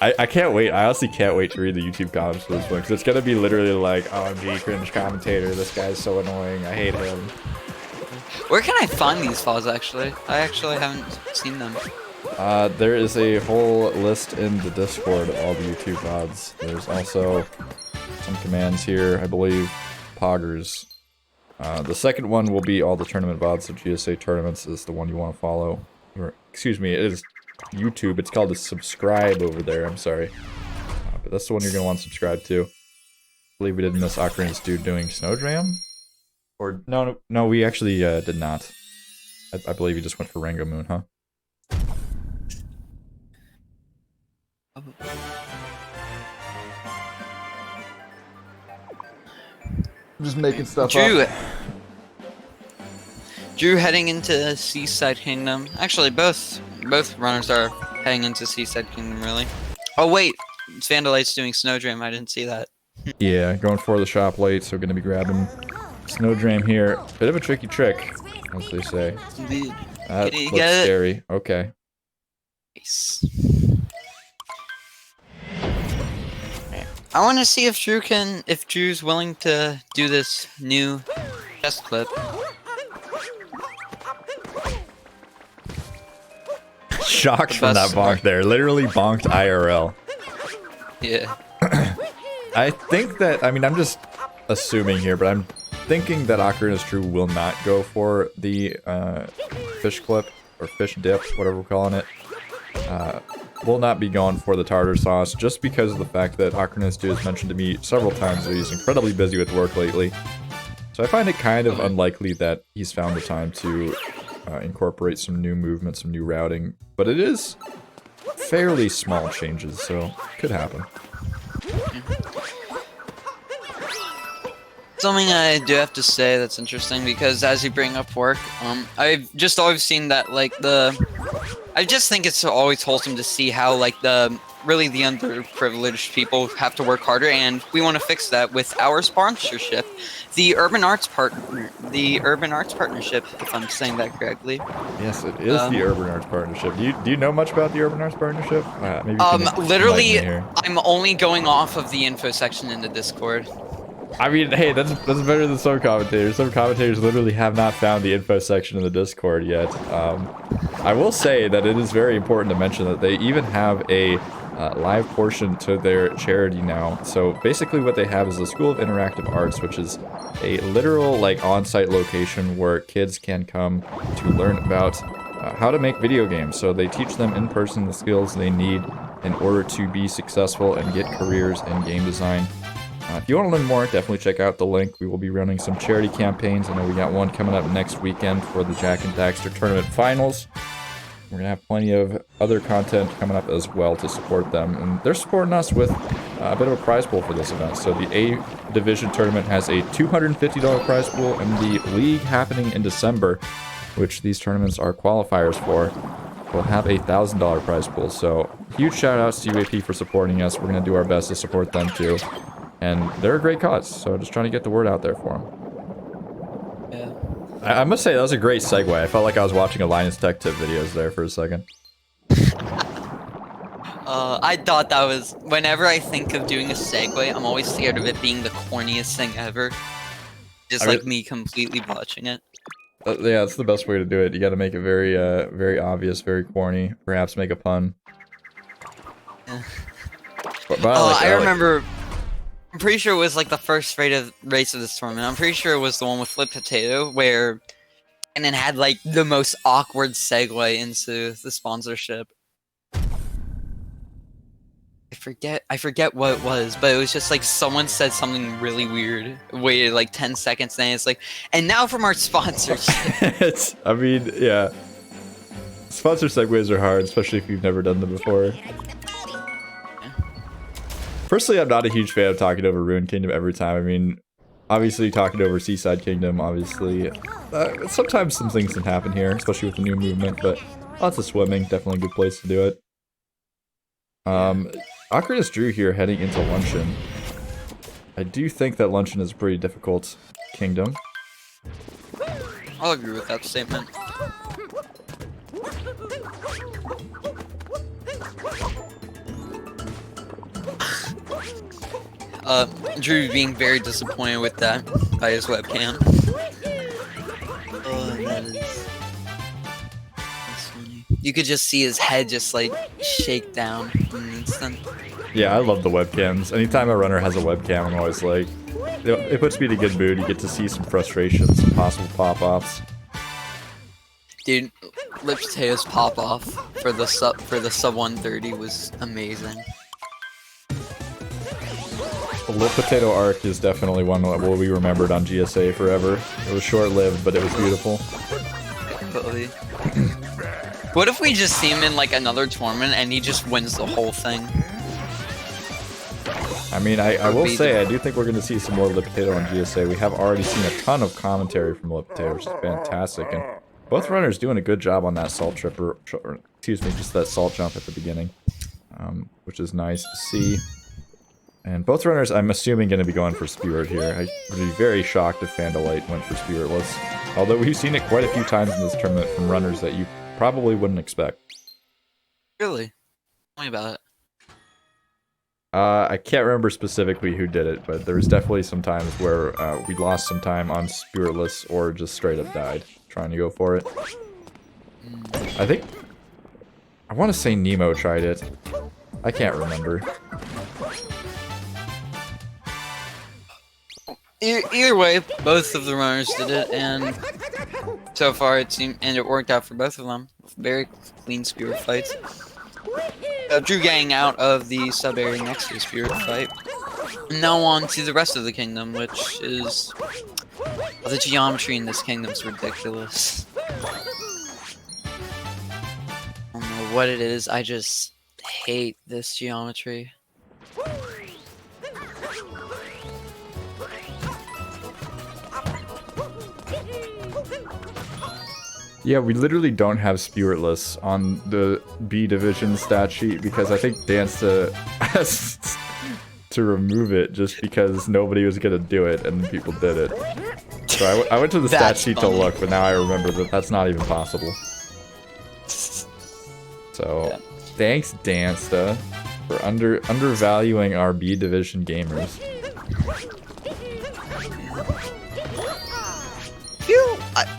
I can't wait. I honestly can't wait to read the YouTube comments for this one, because it's gonna be literally like, OMG, cringe commentator, this guy's so annoying, I hate him. Where can I find these files, actually? I actually haven't seen them. There is a whole list in the Discord of all the YouTube VODs. There's also some commands here, I believe. Poggers. The second one will be all the tournament VODs, so GSA Tournaments is the one you want to follow. Or, excuse me, it is YouTube. It's called a subscribe over there, I'm sorry. But that's the one you're going to want to subscribe to. I believe we did miss Ocarina's dude doing Snowdram? Or, no, we actually did not. I believe he just went for Rango Moon, huh? I'm just making stuff up. Drew heading into Seaside Kingdom. Actually, both runners are heading into Seaside Kingdom, really. Oh wait, FanDeLight's doing Snowdram. I didn't see that. Yeah, going for the shop late, so gonna be grabbing Snowdram here. Bit of a tricky trick, as they say. Indeed. That looks scary. Okay. Nice. I want to see if Drew's willing to do this new chest clip. Shocked from that bonk there. Literally bonked IRL. Yeah. I think that, I mean, I'm just assuming here, but I'm thinking that Ocarina's Drew will not go for the fish clip, or fish dip, whatever we're calling it. Will not be going for the tartar sauce, just because of the fact that Ocarina's Drew has mentioned to me several times that he's incredibly busy with work lately. So I find it kind of unlikely that he's found the time to incorporate some new movement, some new routing, but it is fairly small changes, so could happen. Something I do have to say that's interesting, because as you bring up work, I've just always seen that, like, I just think it's always wholesome to see how, like, really the underprivileged people have to work harder, and we want to fix that with our sponsorship, the Urban Arts Partnership, if I'm saying that correctly. Yes, it is the Urban Arts Partnership. Do you know much about the Urban Arts Partnership? Maybe literally, I'm only going off of the info section in the Discord. I mean, hey, that's better than some commentators. Some commentators literally have not found the info section in the Discord yet. I will say that it is very important to mention that they even have a live portion to their charity now. So basically what they have is the School of Interactive Arts, which is a literal, like, on-site location where kids can come to learn about how to make video games. So they teach them in person the skills they need in order to be successful and get careers in game design. If you want to learn more, definitely check out the link. We will be running some charity campaigns. I know we got one coming up next weekend for the Jack and Daxter Tournament Finals. We're going to have plenty of other content coming up as well to support them. And they're supporting us with a bit of a prize pool for this event. So the A Division Tournament has a $250 prize pool, and the league happening in December, which these tournaments are qualifiers for, will have a $1,000 prize pool. So huge shout outs to UAP for supporting us. We're going to do our best to support them too. And they're a great cause, so just trying to get the word out there for them. Yeah. I must say, that was a great segue. I felt like I was watching a Linus Tech Tip videos there for a second. I thought that was... Whenever I think of doing a segue, I'm always scared of it being the corniest thing ever. Just like me completely botching it. Yeah, that's the best way to do it. You gotta make it very, very obvious, very corny. Perhaps make a pun. Yeah. But I remember... I'm pretty sure it was like the first race of this tournament. I'm pretty sure it was the one with Flip Potato, where and then had like the most awkward segue into the sponsorship. I forget what it was, but it was just like someone said something really weird, waited like 10 seconds, and it's like, and now from our sponsors. I mean, yeah. Sponsor segues are hard, especially if you've never done them before. Personally, I'm not a huge fan of talking over Ruined Kingdom every time. I mean, obviously talking over Seaside Kingdom, obviously. Sometimes some things can happen here, especially with the new movement, but lots of swimming, definitely a good place to do it. Ocarina Drew here heading into Luncheon. I do think that Luncheon is a pretty difficult kingdom. I'll agree with that statement. Drew being very disappointed with that by his webcam. Oh, that's funny. You could just see his head just like shake down in an instant. Yeah, I love the webcams. Anytime a runner has a webcam, I'm always like, it puts me in a good mood. You get to see some frustrations, some possible pop-offs. Dude, Lip Potato's pop-off for the sub 130 was amazing. The Lip Potato arc is definitely one that will be remembered on GSA forever. It was short-lived, but it was beautiful. Totally. What if we just see him in like another tournament and he just wins the whole thing? I mean, I will say, I do think we're going to see some more Lip Potato on GSA. We have already seen a ton of commentary from Lip Potato, which is fantastic. And both runners doing a good job on that salt trip, or excuse me, just that salt jump at the beginning, which is nice to see. And both runners, I'm assuming, going to be going for Spirit here. I would be very shocked if FanDeLight went for Spiritless. Although we've seen it quite a few times in this tournament from runners that you probably wouldn't expect. Really? Tell me about it. I can't remember specifically who did it, but there was definitely some times where we lost some time on Spiritless or just straight up died trying to go for it. I think... I want to say Nemo tried it. I can't remember. Either way, both of the runners did it, and so far it seemed, and it worked out for both of them. Very clean Spirit fights. Drew getting out of the sub area next to the Spirit fight. Now on to the rest of the kingdom, which is the geometry in this kingdom's ridiculous. I don't know what it is. I just hate this geometry. Yeah, we literally don't have Spiritless on the B Division stat sheet because I think Dance asked to remove it just because nobody was going to do it and people did it. So I went to the stat sheet to look, but now I remember that that's not even possible. So, thanks Dansta for undervaluing our B Division gamers.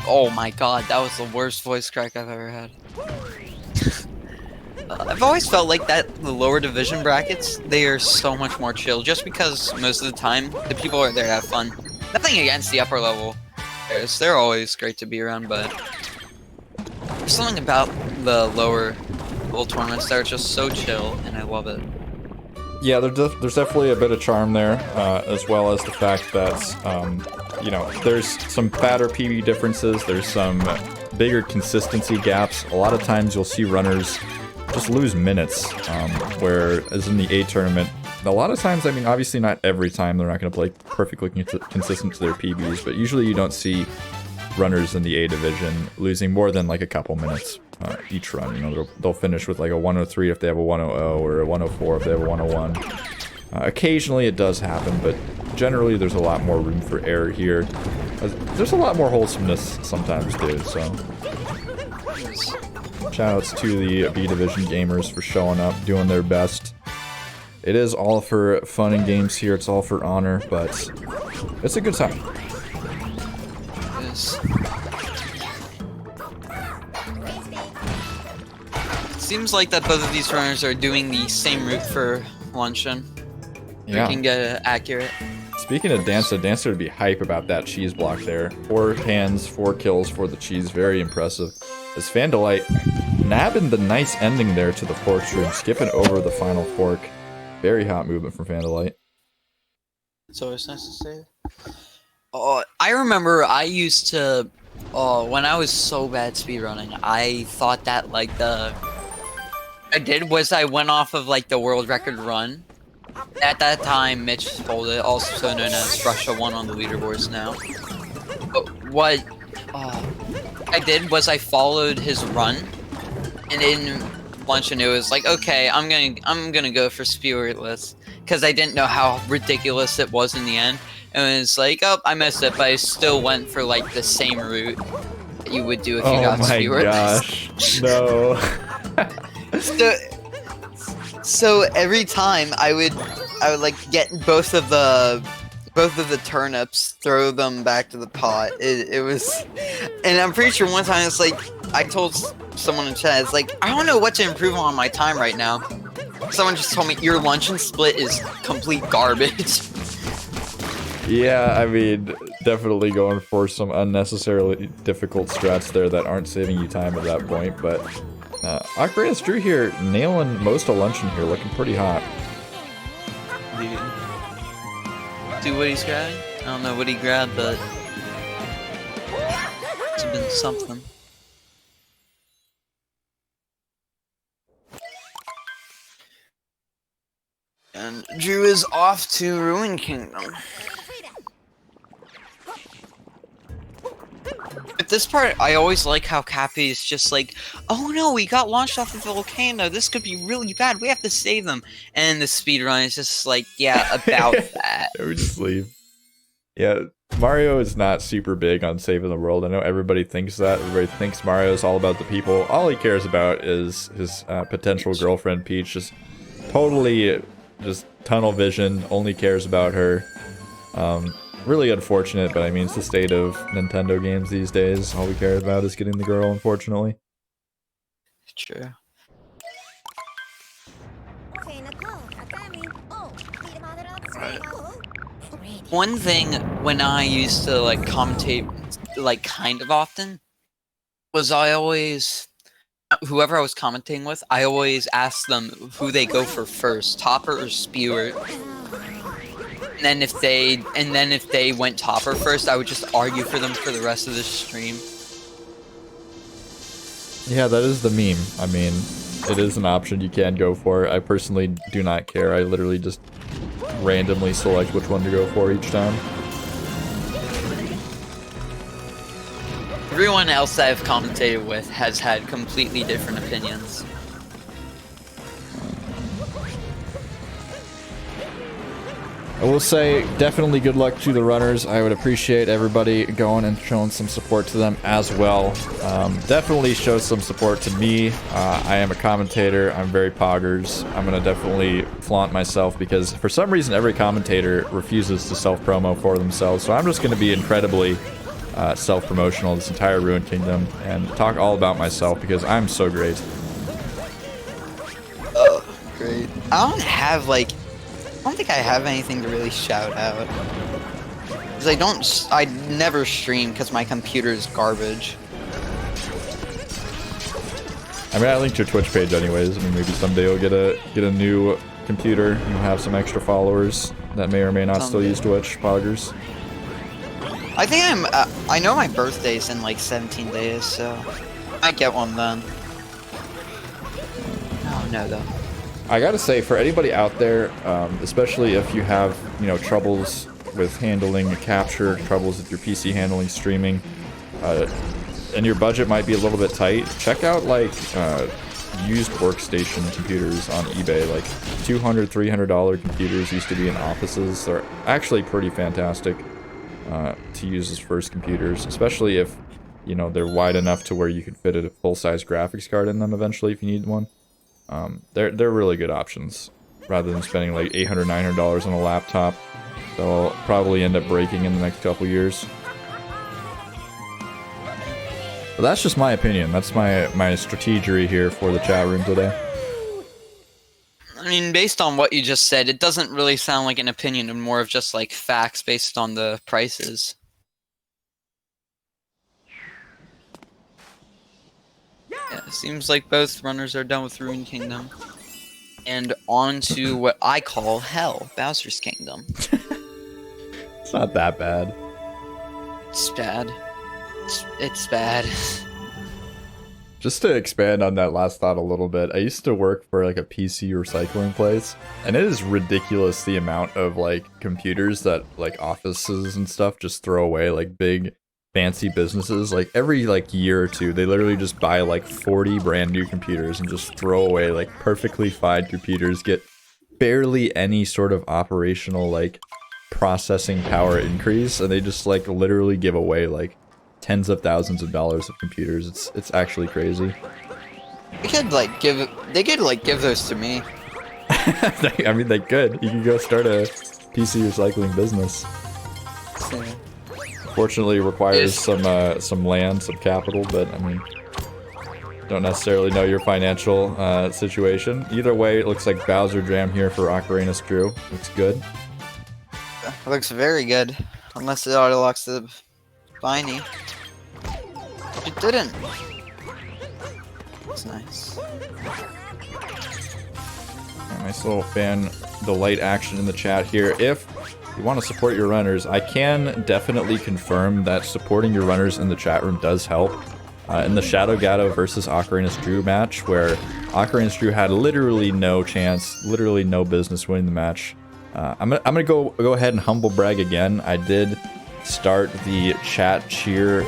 Oh my god, that was the worst voice crack I've ever had. I've always felt like that the lower division brackets, they are so much more chill, just because most of the time, the people are there to have fun. Nothing against the upper level players, they're always great to be around, but there's something about the lower level tournaments that are just so chill, and I love it. Yeah, there's definitely a bit of charm there, as well as the fact that, you know, there's some fatter PB differences, there's some bigger consistency gaps. A lot of times you'll see runners just lose minutes, whereas in the A tournament, a lot of times, I mean, obviously not every time they're not going to play perfectly consistent to their PBs, but usually you don't see runners in the A division losing more than like a couple minutes each run. You know, they'll finish with like a 103 if they have a 100 or a 104 if they have a 101. Occasionally it does happen, but generally there's a lot more room for error here. There's a lot more wholesomeness sometimes too, so shoutouts to the B division gamers for showing up, doing their best. It is all for fun and games here, it's all for honor, but it's a good time. Yes. Seems like that both of these runners are doing the same route for luncheon. Yeah. We can get it accurate. Speaking of Dancer, Dancer would be hype about that cheese block there. 4 hands, 4 kills for the cheese, very impressive. As FanDeLight nabbing the nice ending there to the fork stream, skipping over the final fork. Very hot movement from FanDeLight. It's always nice to say. I remember I used to, when I was so bad speedrunning, I thought that like I went off of like the world record run. At that time, Mitch Folded, also known as Russia 1 on the leaderboards now. But what I did was I followed his run, and in luncheon it was like, okay, I'm gonna go for Speedrunless, because I didn't know how ridiculous it was in the end. And it's like, oh, I messed up, but I still went for like the same route that you would do if you got Speedrunless. Oh my gosh, no. So every time I would like get both of the turnips, throw them back to the pot. It was, and I'm pretty sure one time it's like I told someone in chat, it's like, I don't know what to improve on my time right now. Someone just told me your luncheon split is complete garbage. Yeah, I mean, definitely going for some unnecessarily difficult strats there that aren't saving you time at that point, but Ocarina's Drew here, nailing most of luncheon here, looking pretty hot. Do what he's grabbing? I don't know what he grabbed, but it's been something. And Drew is off to Ruin Kingdom. At this part, I always like how Cappy is just like, oh no, we got launched off of the volcano, this could be really bad, we have to save them. And the speedrun is just like, yeah, about that. We just leave. Yeah, Mario is not super big on saving the world. I know everybody thinks that. Everybody thinks Mario is all about the people. All he cares about is his potential girlfriend, Peach. Just totally just tunnel vision, only cares about her. Really unfortunate, but I mean, it's the state of Nintendo games these days. All we care about is getting the girl, unfortunately. True. One thing when I used to like commentate like kind of often was I always, whoever I was commentating with, I always asked them who they go for first, Topper or Spewer. And then if they went Topper first, I would just argue for them for the rest of the stream. Yeah, that is the meme. I mean, it is an option you can go for. I personally do not care. I literally just randomly select which one to go for each time. Everyone else that I've commentated with has had completely different opinions. I will say, definitely good luck to the runners. I would appreciate everybody going and showing some support to them as well. Definitely show some support to me. I am a commentator. I'm very poggers. I'm going to definitely flaunt myself because for some reason every commentator refuses to self-promo for themselves. So I'm just going to be incredibly self-promotional this entire Ruined Kingdom and talk all about myself because I'm so great. Great. I don't think I have anything to really shout out. Because I never stream because my computer is garbage. I mean, I linked your Twitch page anyways. I mean, maybe someday you'll get a new computer, you'll have some extra followers that may or may not still use Twitch. Poggers. I think I know my birthday's in like 17 days, so I might get one then. Oh no, though. I gotta say, for anybody out there, especially if you have, you know, troubles with handling a capture, troubles with your PC handling streaming, and your budget might be a little bit tight, check out like used workstation computers on eBay. Like $200, $300 computers used to be in offices. They're actually pretty fantastic to use as first computers, especially if, you know, they're wide enough to where you could fit a full-size graphics card in them eventually if you need one. They're really good options, rather than spending like $800, $900 on a laptop that'll probably end up breaking in the next couple years. But that's just my opinion. That's my strategery here for the chat room today. I mean, based on what you just said, it doesn't really sound like an opinion, and more of just like facts based on the prices. Yeah, it seems like both runners are done with Ruined Kingdom. And on to what I call Hell, Bowser's Kingdom. It's not that bad. It's bad. It's bad. Just to expand on that last thought a little bit, I used to work for like a PC recycling place, and it is ridiculous the amount of like computers that like offices and stuff just throw away, like big fancy businesses. Like every like year or two, they literally just buy like 40 brand new computers and just throw away like perfectly fine computers, get barely any sort of operational like processing power increase, and they just like literally give away like tens of thousands of dollars of computers. It's actually crazy. They could give those to me. I mean, they could. You could go start a PC recycling business. Fortunately, it requires some land, some capital, but I mean, don't necessarily know your financial situation. Either way, it looks like Bowser Jam here for Ocarina's Crew. Looks good. It looks very good, unless it auto locks the Viney. It didn't. That's nice. Nice little FanDeLight action in the chat here. If you want to support your runners, I can definitely confirm that supporting your runners in the chat room does help. In the Shadow Gato versus Ocarina's Drew match, where Ocarina's Drew had literally no chance, literally no business winning the match, I'm gonna go ahead and humble brag again. I did start the chat cheer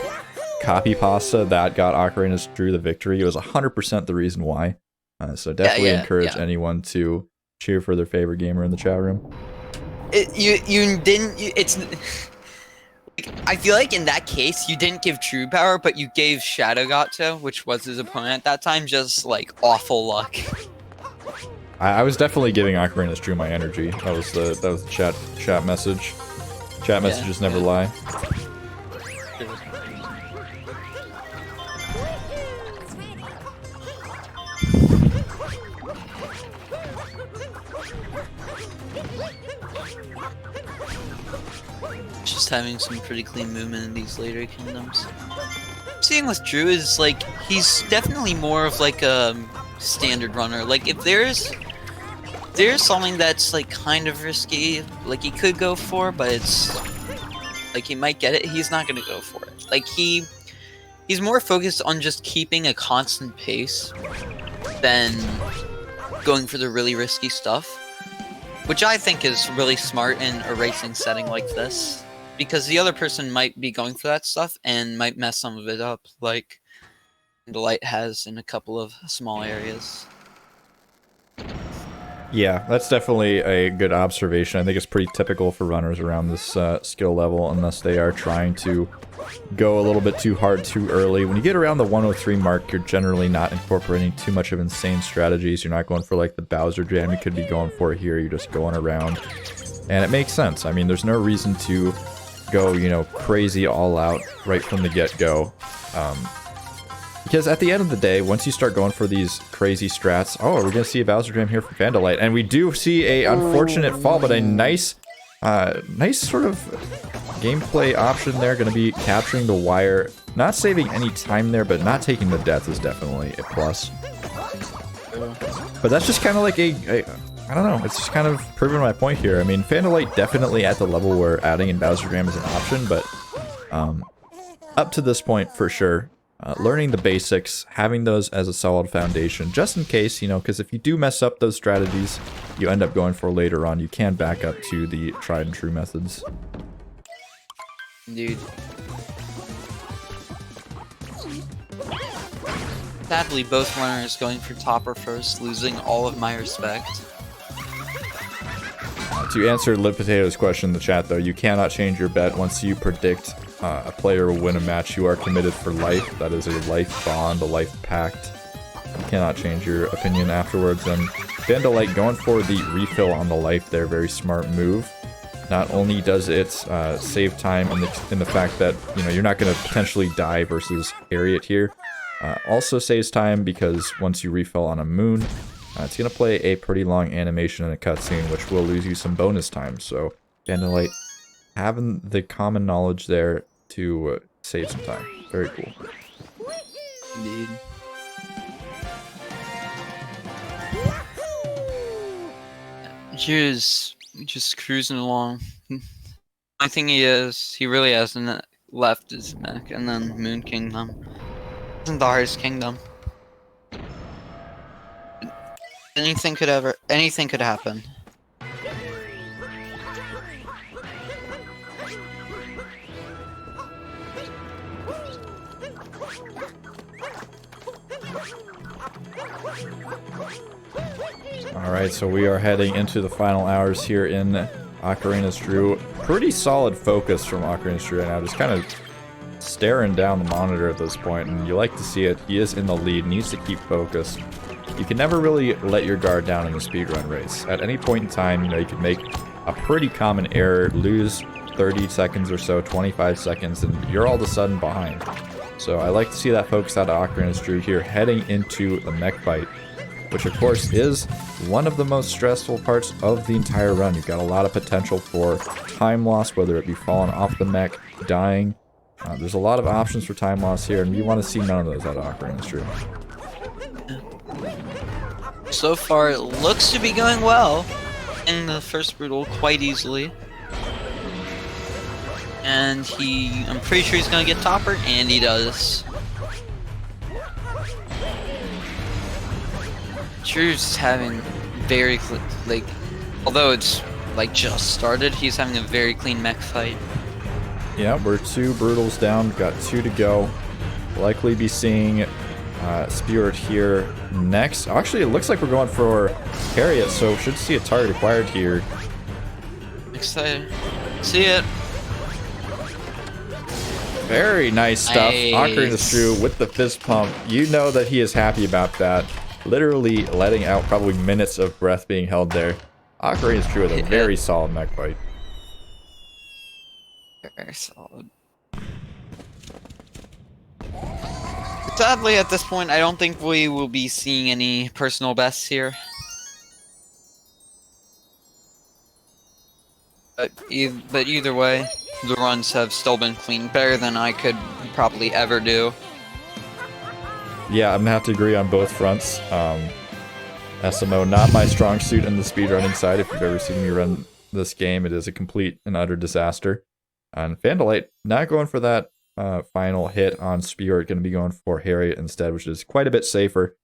copy pasta that got Ocarina's Drew the victory. It was 100% the reason why. So definitely encourage anyone to cheer for their favorite gamer in the chat room. I feel like in that case you didn't give True Power, but you gave Shadow Gato, which was his opponent at that time, just like awful luck. I was definitely giving Ocarina's Drew my energy. That was the chat message. Chat messages never lie. Just having some pretty clean movement in these later kingdoms. Seeing with Drew is like he's definitely more of like a standard runner. Like if there's something that's like kind of risky, like he could go for, but it's like he might get it, he's not gonna go for it. Like he's more focused on just keeping a constant pace than going for the really risky stuff, which I think is really smart in a racing setting like this, because the other person might be going for that stuff and might mess some of it up, like FanDeLight has in a couple of small areas. Yeah, that's definitely a good observation. I think it's pretty typical for runners around this skill level, unless they are trying to go a little bit too hard too early. When you get around the 103 mark, you're generally not incorporating too much of insane strategies. You're not going for like the Bowser Jam you could be going for here. You're just going around. And it makes sense. I mean, there's no reason to go, you know, crazy all out right from the get-go. Because at the end of the day, once you start going for these crazy strats... Oh, we're going to see a Bowser Jam here from FanDeLight. And we do see a unfortunate fall, but a nice sort of gameplay option there. Going to be capturing the wire. Not saving any time there, but not taking the death is definitely a plus. But that's just kind of like a I don't know. It's just kind of proving my point here. I mean, FanDeLight definitely at the level where adding in Bowsergram is an option, but up to this point, for sure, learning the basics, having those as a solid foundation, just in case, you know, because if you do mess up those strategies you end up going for later on, you can back up to the tried and true methods. Dude. Sadly, both runners going for topper first, losing all of my respect. To answer Lip Potato's question in the chat, though, you cannot change your bet once you predict a player will win a match. You are committed for life. That is a life bond, a life pact. You cannot change your opinion afterwards. And FanDeLight going for the refill on the life there, very smart move. Not only does it save time in the fact that, you know, you're not going to potentially die versus Harriet here. Also saves time because once you refill on a moon, it's going to play a pretty long animation and a cutscene, which will lose you some bonus time. So FanDeLight having the common knowledge there to save some time. Very cool. Indeed. Here's just cruising along. I think he really hasn't left his mech, and then Moon Kingdom. Isn't the hardest kingdom. Anything could happen. Alright, so we are heading into the final hours here in Ocarina's Drew. Pretty solid focus from Ocarina's Drew right now, just kind of staring down the monitor at this point, and you like to see it. He is in the lead, needs to keep focused. You can never really let your guard down in a speedrun race. At any point in time, you know, you can make a pretty common error, lose 30 seconds or so, 25 seconds, and you're all of a sudden behind. So I like to see that focus out of Ocarina's Drew here, heading into the mech fight, which of course is one of the most stressful parts of the entire run. You've got a lot of potential for time loss, whether it be falling off the mech, dying. There's a lot of options for time loss here, and you want to see none of those out of Ocarina's Drew. So far, it looks to be going well in the first brutal quite easily. And I'm pretty sure he's gonna get topper, and he does. Drew's having very, like, although it's, like, just started, he's having a very clean mech fight. Yeah, we're 2 brutals down, got 2 to go. Likely be seeing Spirit here next. Actually, it looks like we're going for Harriet, so should see a target acquired here. Excited. See it. Very nice stuff. Nice. Ocarina's Drew with the fist pump. You know that he is happy about that. Literally letting out probably minutes of breath being held there. Ocarina's Drew with a very solid mech fight. Very solid. Sadly, at this point, I don't think we will be seeing any personal bests here. But either way, the runs have still been clean, better than I could probably ever do. Yeah, I'm gonna have to agree on both fronts. SMO, not my strong suit in the speedrunning side. If you've ever seen me run this game, it is a complete and utter disaster. And FanDeLight not going for that final hit on Spirit, going to be going for Harriet instead, which is quite a bit safer.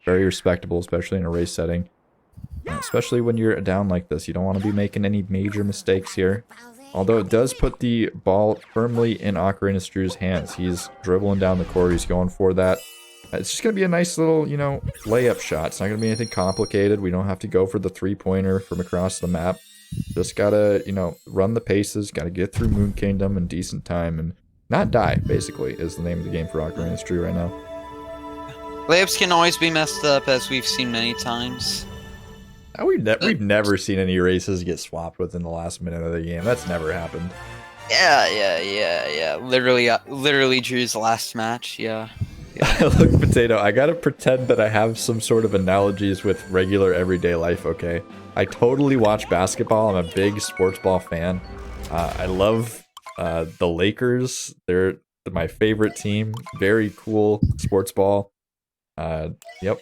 Very respectable, especially in a race setting. Especially when you're down like this. You don't want to be making any major mistakes here. Although it does put the ball firmly in Ocarina of Drew's hands. He's dribbling down the court. He's going for that. It's just going to be a nice little, you know, layup shot. It's not going to be anything complicated. We don't have to go for the three-pointer from across the map. Just got to, you know, run the paces. Got to get through Moon Kingdom in decent time and not die, basically, is the name of the game for Ocarina of Drew right now. Layups can always be messed up, as we've seen many times. We've never seen any races get swapped within the last minute of the game. That's never happened. Yeah. Literally Drew's last match, yeah. Look, Potato, I gotta pretend that I have some sort of analogies with regular everyday life, okay? I totally watch basketball. I'm a big sports ball fan. I love the Lakers. They're my favorite team. Very cool sports ball. Yep.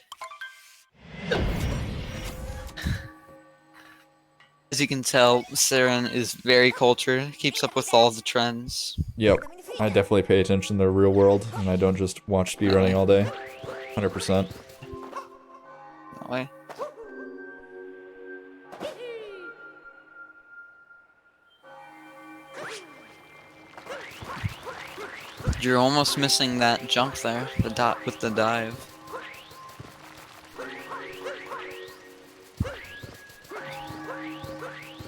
As you can tell, Saren is very cultured, keeps up with all the trends. Yep, I definitely pay attention to the real world, and I don't just watch speedrunning all day. 100%. That way. You're almost missing that jump there, the dot with the dive.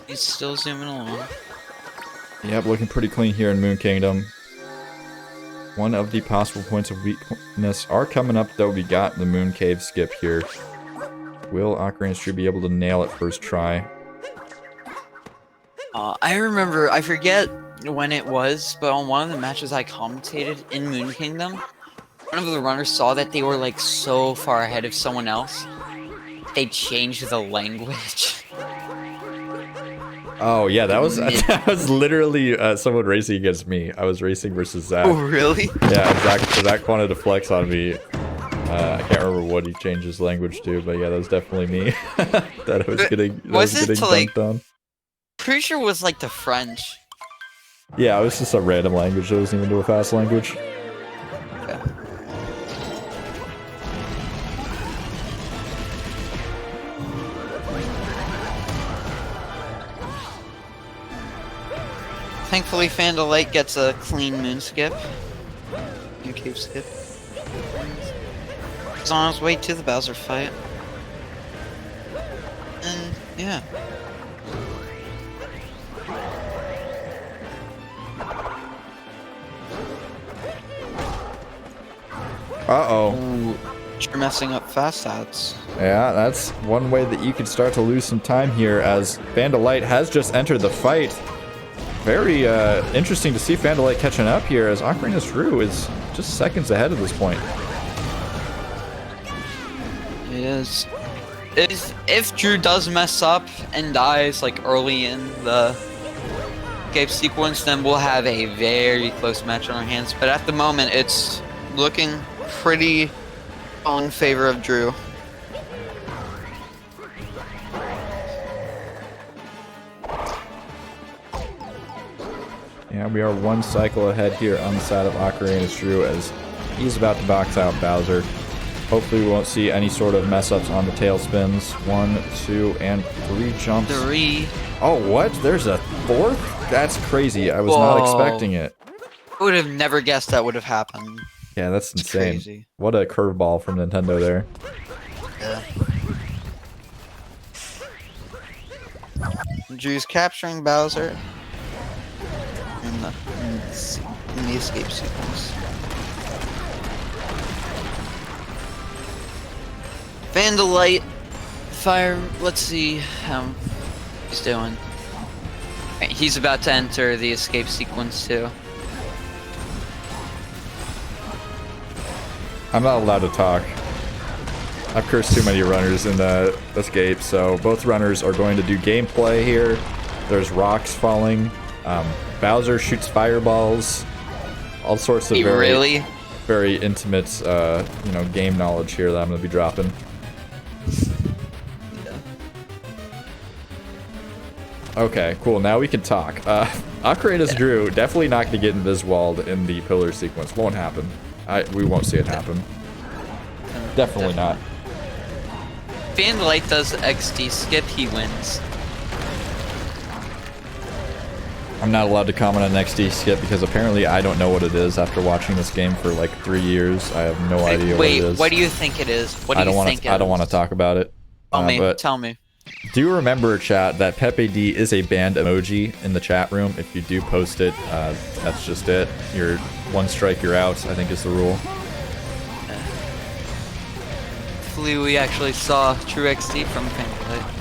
He's still zooming along. Yep, looking pretty clean here in Moon Kingdom. One of the possible points of weakness are coming up, though. We got the Moon Cave skip here. Will Ocarina of be able to nail it first try? I remember, I forget when it was, but on one of the matches I commentated in Moon Kingdom, one of the runners saw that they were like so far ahead of someone else, they changed the language. Oh yeah, that was literally someone racing against me. I was racing versus Zach. Oh really? Yeah, Zach wanted to flex on me. I can't remember what he changed his language to, but yeah, that was definitely me. that I was getting dunked on. Pretty sure it was like the French. Yeah, it was just a random language. It wasn't even to a fast language. Okay. Thankfully, FanDeLight gets a clean moon skip. Moon cave skip. He's on his way to the Bowser fight. And, yeah. Uh-oh. Ooh, you're messing up fast ads. Yeah, that's one way that you could start to lose some time here, as FanDeLight has just entered the fight. Very interesting to see FanDeLight catching up here, as Ocarina Drew is just seconds ahead at this point. It is. If Drew does mess up and dies like early in the escape sequence, then we'll have a very close match on our hands. But at the moment, it's looking pretty in favor of Drew. Yeah, we are one cycle ahead here on the side of Ocarina Drew, as he's about to box out Bowser. Hopefully we won't see any sort of mess-ups on the tail spins. 1, 2, and 3 jumps. 3. Oh, what? There's a 4th? That's crazy. I was not expecting it. I would have never guessed that would have happened. Yeah, that's insane. Crazy. What a curveball from Nintendo there. Yeah. Drew's capturing Bowser in the escape sequence. FanDeLight, fire. Let's see how he's doing. Right, he's about to enter the escape sequence too. I'm not allowed to talk. I've cursed too many runners in the escape, so both runners are going to do gameplay here. There's rocks falling. Bowser shoots fireballs. All sorts of very intimate, game knowledge here that I'm going to be dropping. Okay, cool. Now we can talk. Ocarina's Drew definitely not going to get Invis-walled in the pillar sequence. Won't happen. We won't see it happen. Definitely not. FanDeLight does the XD skip, he wins. I'm not allowed to comment on XD skip because apparently I don't know what it is after watching this game for like 3 years. I have no idea what it is. Wait, what do you think it is? What do you think it is? I don't want to talk about it. Tell me. Do you remember, chat, that Pepe D is a banned emoji in the chat room? If you do post it, that's just it. You're one strike, you're out, I think is the rule. Hopefully we actually saw True XD from FanDeLight.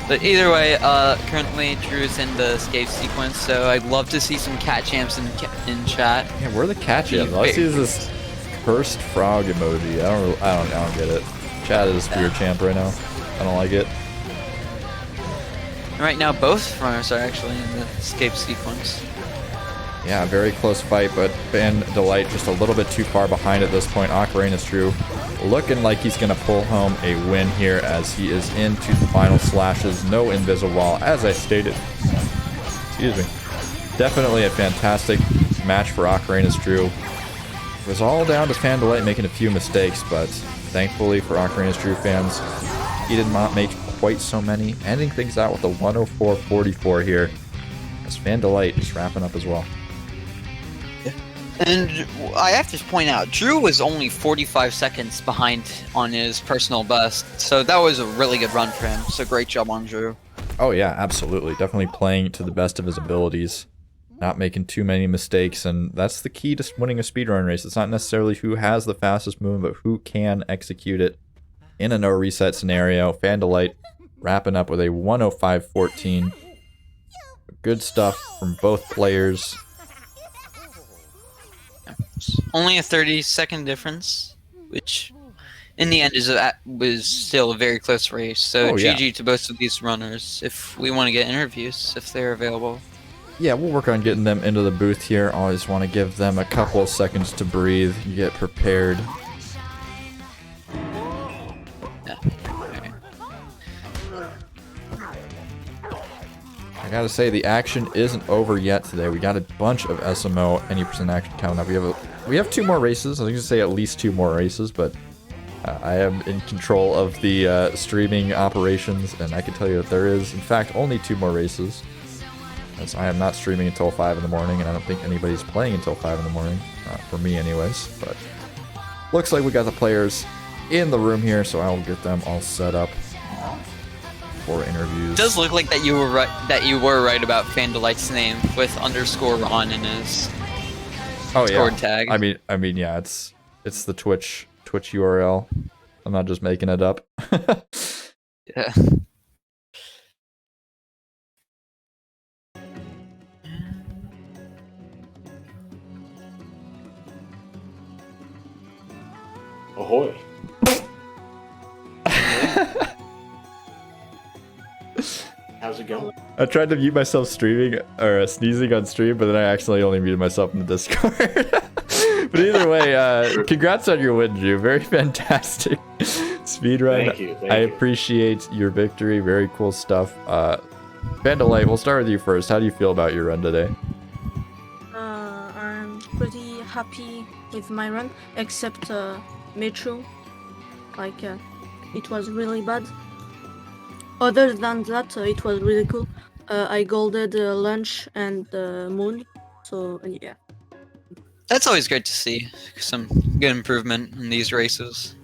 But either way, currently Drew's in the escape sequence, so I'd love to see some cat champs in chat. Yeah, where are the cat champs? All I see is this cursed frog emoji. I don't get it. Chat is weird champ right now. I don't like it. Right now, both runners are actually in the escape sequence. Yeah, very close fight, but FanDeLight just a little bit too far behind at this point. Ocarina's Drew looking like he's going to pull home a win here as he is into the final slashes. No invisible wall, as I stated. Excuse me. Definitely a fantastic match for Ocarina's Drew. It was all down to FanDeLight making a few mistakes, but thankfully for Ocarina's Drew fans, he did not make quite so many, ending things out with a 104.44 here, as FanDeLight is wrapping up as well. And I have to point out, Drew was only 45 seconds behind on his personal best, so that was a really good run for him. So great job on Drew. Oh yeah, absolutely. Definitely playing to the best of his abilities, not making too many mistakes, and that's the key to winning a speedrun race. It's not necessarily who has the fastest move, but who can execute it in a no reset scenario. FanDeLight wrapping up with a 105.14. Good stuff from both players. Only a 30-second difference, which in the end was still a very close race. So GG to both of these runners. If we want to get interviews, if they're available. Yeah, we'll work on getting them into the booth here. Always want to give them a couple of seconds to breathe, get prepared. Yeah. I gotta say, the action isn't over yet today. We got a bunch of SMO any percent action coming up. We have 2 more races. I was gonna say at least 2 more races, but I am in control of the streaming operations, and I can tell you that there is, in fact, only 2 more races. As I am not streaming until 5 in the morning, and I don't think anybody's playing until 5 in the morning, for me anyways. But looks like we got the players in the room here, so I'll get them all set up for interviews. It does look like that you were right. That you were right about FanDeLight's name with _on in his Discord tag. I mean, yeah, it's the Twitch URL. I'm not just making it up. Yeah. Ahoy. How's it going? I tried to mute myself streaming or sneezing on stream, but then I accidentally only muted myself in the Discord. But either way, congrats on your win, Drew. Very fantastic speedrun. Thank you. I appreciate your victory. Very cool stuff. FanDeLight, we'll start with you first. How do you feel about your run today? I'm pretty happy with my run, except Metro. Like, it was really bad. Other than that, it was really cool. I golded lunch and moon, so yeah. That's always great to see. Some good improvement in these races.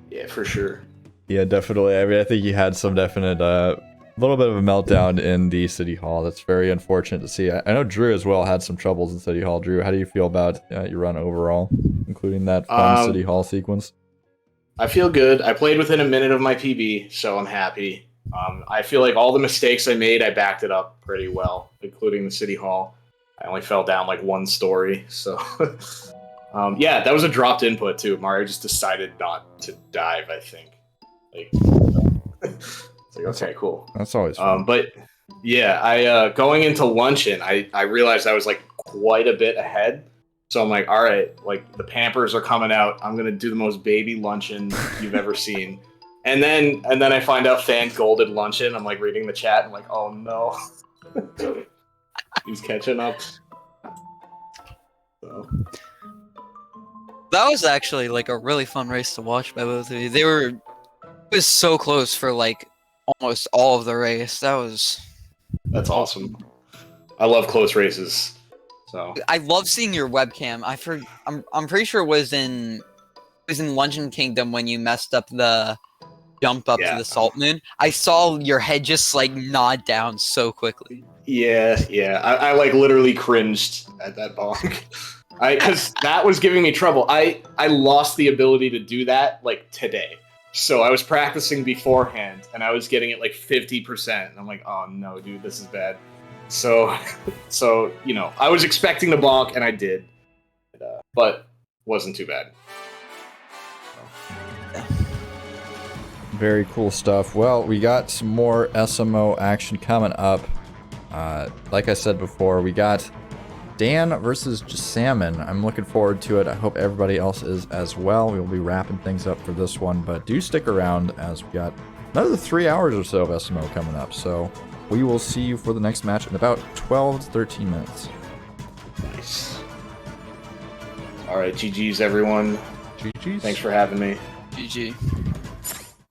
Yeah, for sure. Yeah, definitely. I mean, I think you had some definite, little bit of a meltdown in the City Hall. That's very unfortunate to see. I know Drew as well had some troubles in City Hall. Drew, how do you feel about your run overall, including that fun City Hall sequence? I feel good. I played within a minute of my PB, so I'm happy. I feel like all the mistakes I made, I backed it up pretty well, including the City Hall. I only fell down like 1 story, so... yeah, that was a dropped input too. Mario just decided not to dive, I think. Like, it's like, okay, cool. That's always fun. But yeah, I going into luncheon, I realized I was like quite a bit ahead. So I'm like, all right, like the Pampers are coming out. I'm gonna do the most baby luncheon you've ever seen. And then I find out Fan golded luncheon. I'm like reading the chat. I'm like, oh no, he's catching up. So. That was actually like a really fun race to watch by both of you. It was so close for like almost all of the race. That's awesome. I love close races. So I love seeing your webcam. I'm pretty sure it was in Luncheon Kingdom when you messed up the jump up to the Salt Moon. I saw your head just like nod down so quickly. Yeah. I like literally cringed at that bonk. Because that was giving me trouble. I lost the ability to do that like today. So I was practicing beforehand and I was getting it like 50%. And I'm like, oh no, dude, this is bad. So you know, I was expecting the bonk and I did, but wasn't too bad. Very cool stuff. Well, we got some more SMO action coming up Like I said before, we got Dan versus Salmon. I'm looking forward to it. I hope everybody else is as well. We will be wrapping things up for this one, but do stick around as we got another 3 hours or so of SMO coming up. So we will see you for the next match in about 12 to 13 minutes. Nice. All right, GG's everyone. GG's. Thanks for having me. GG.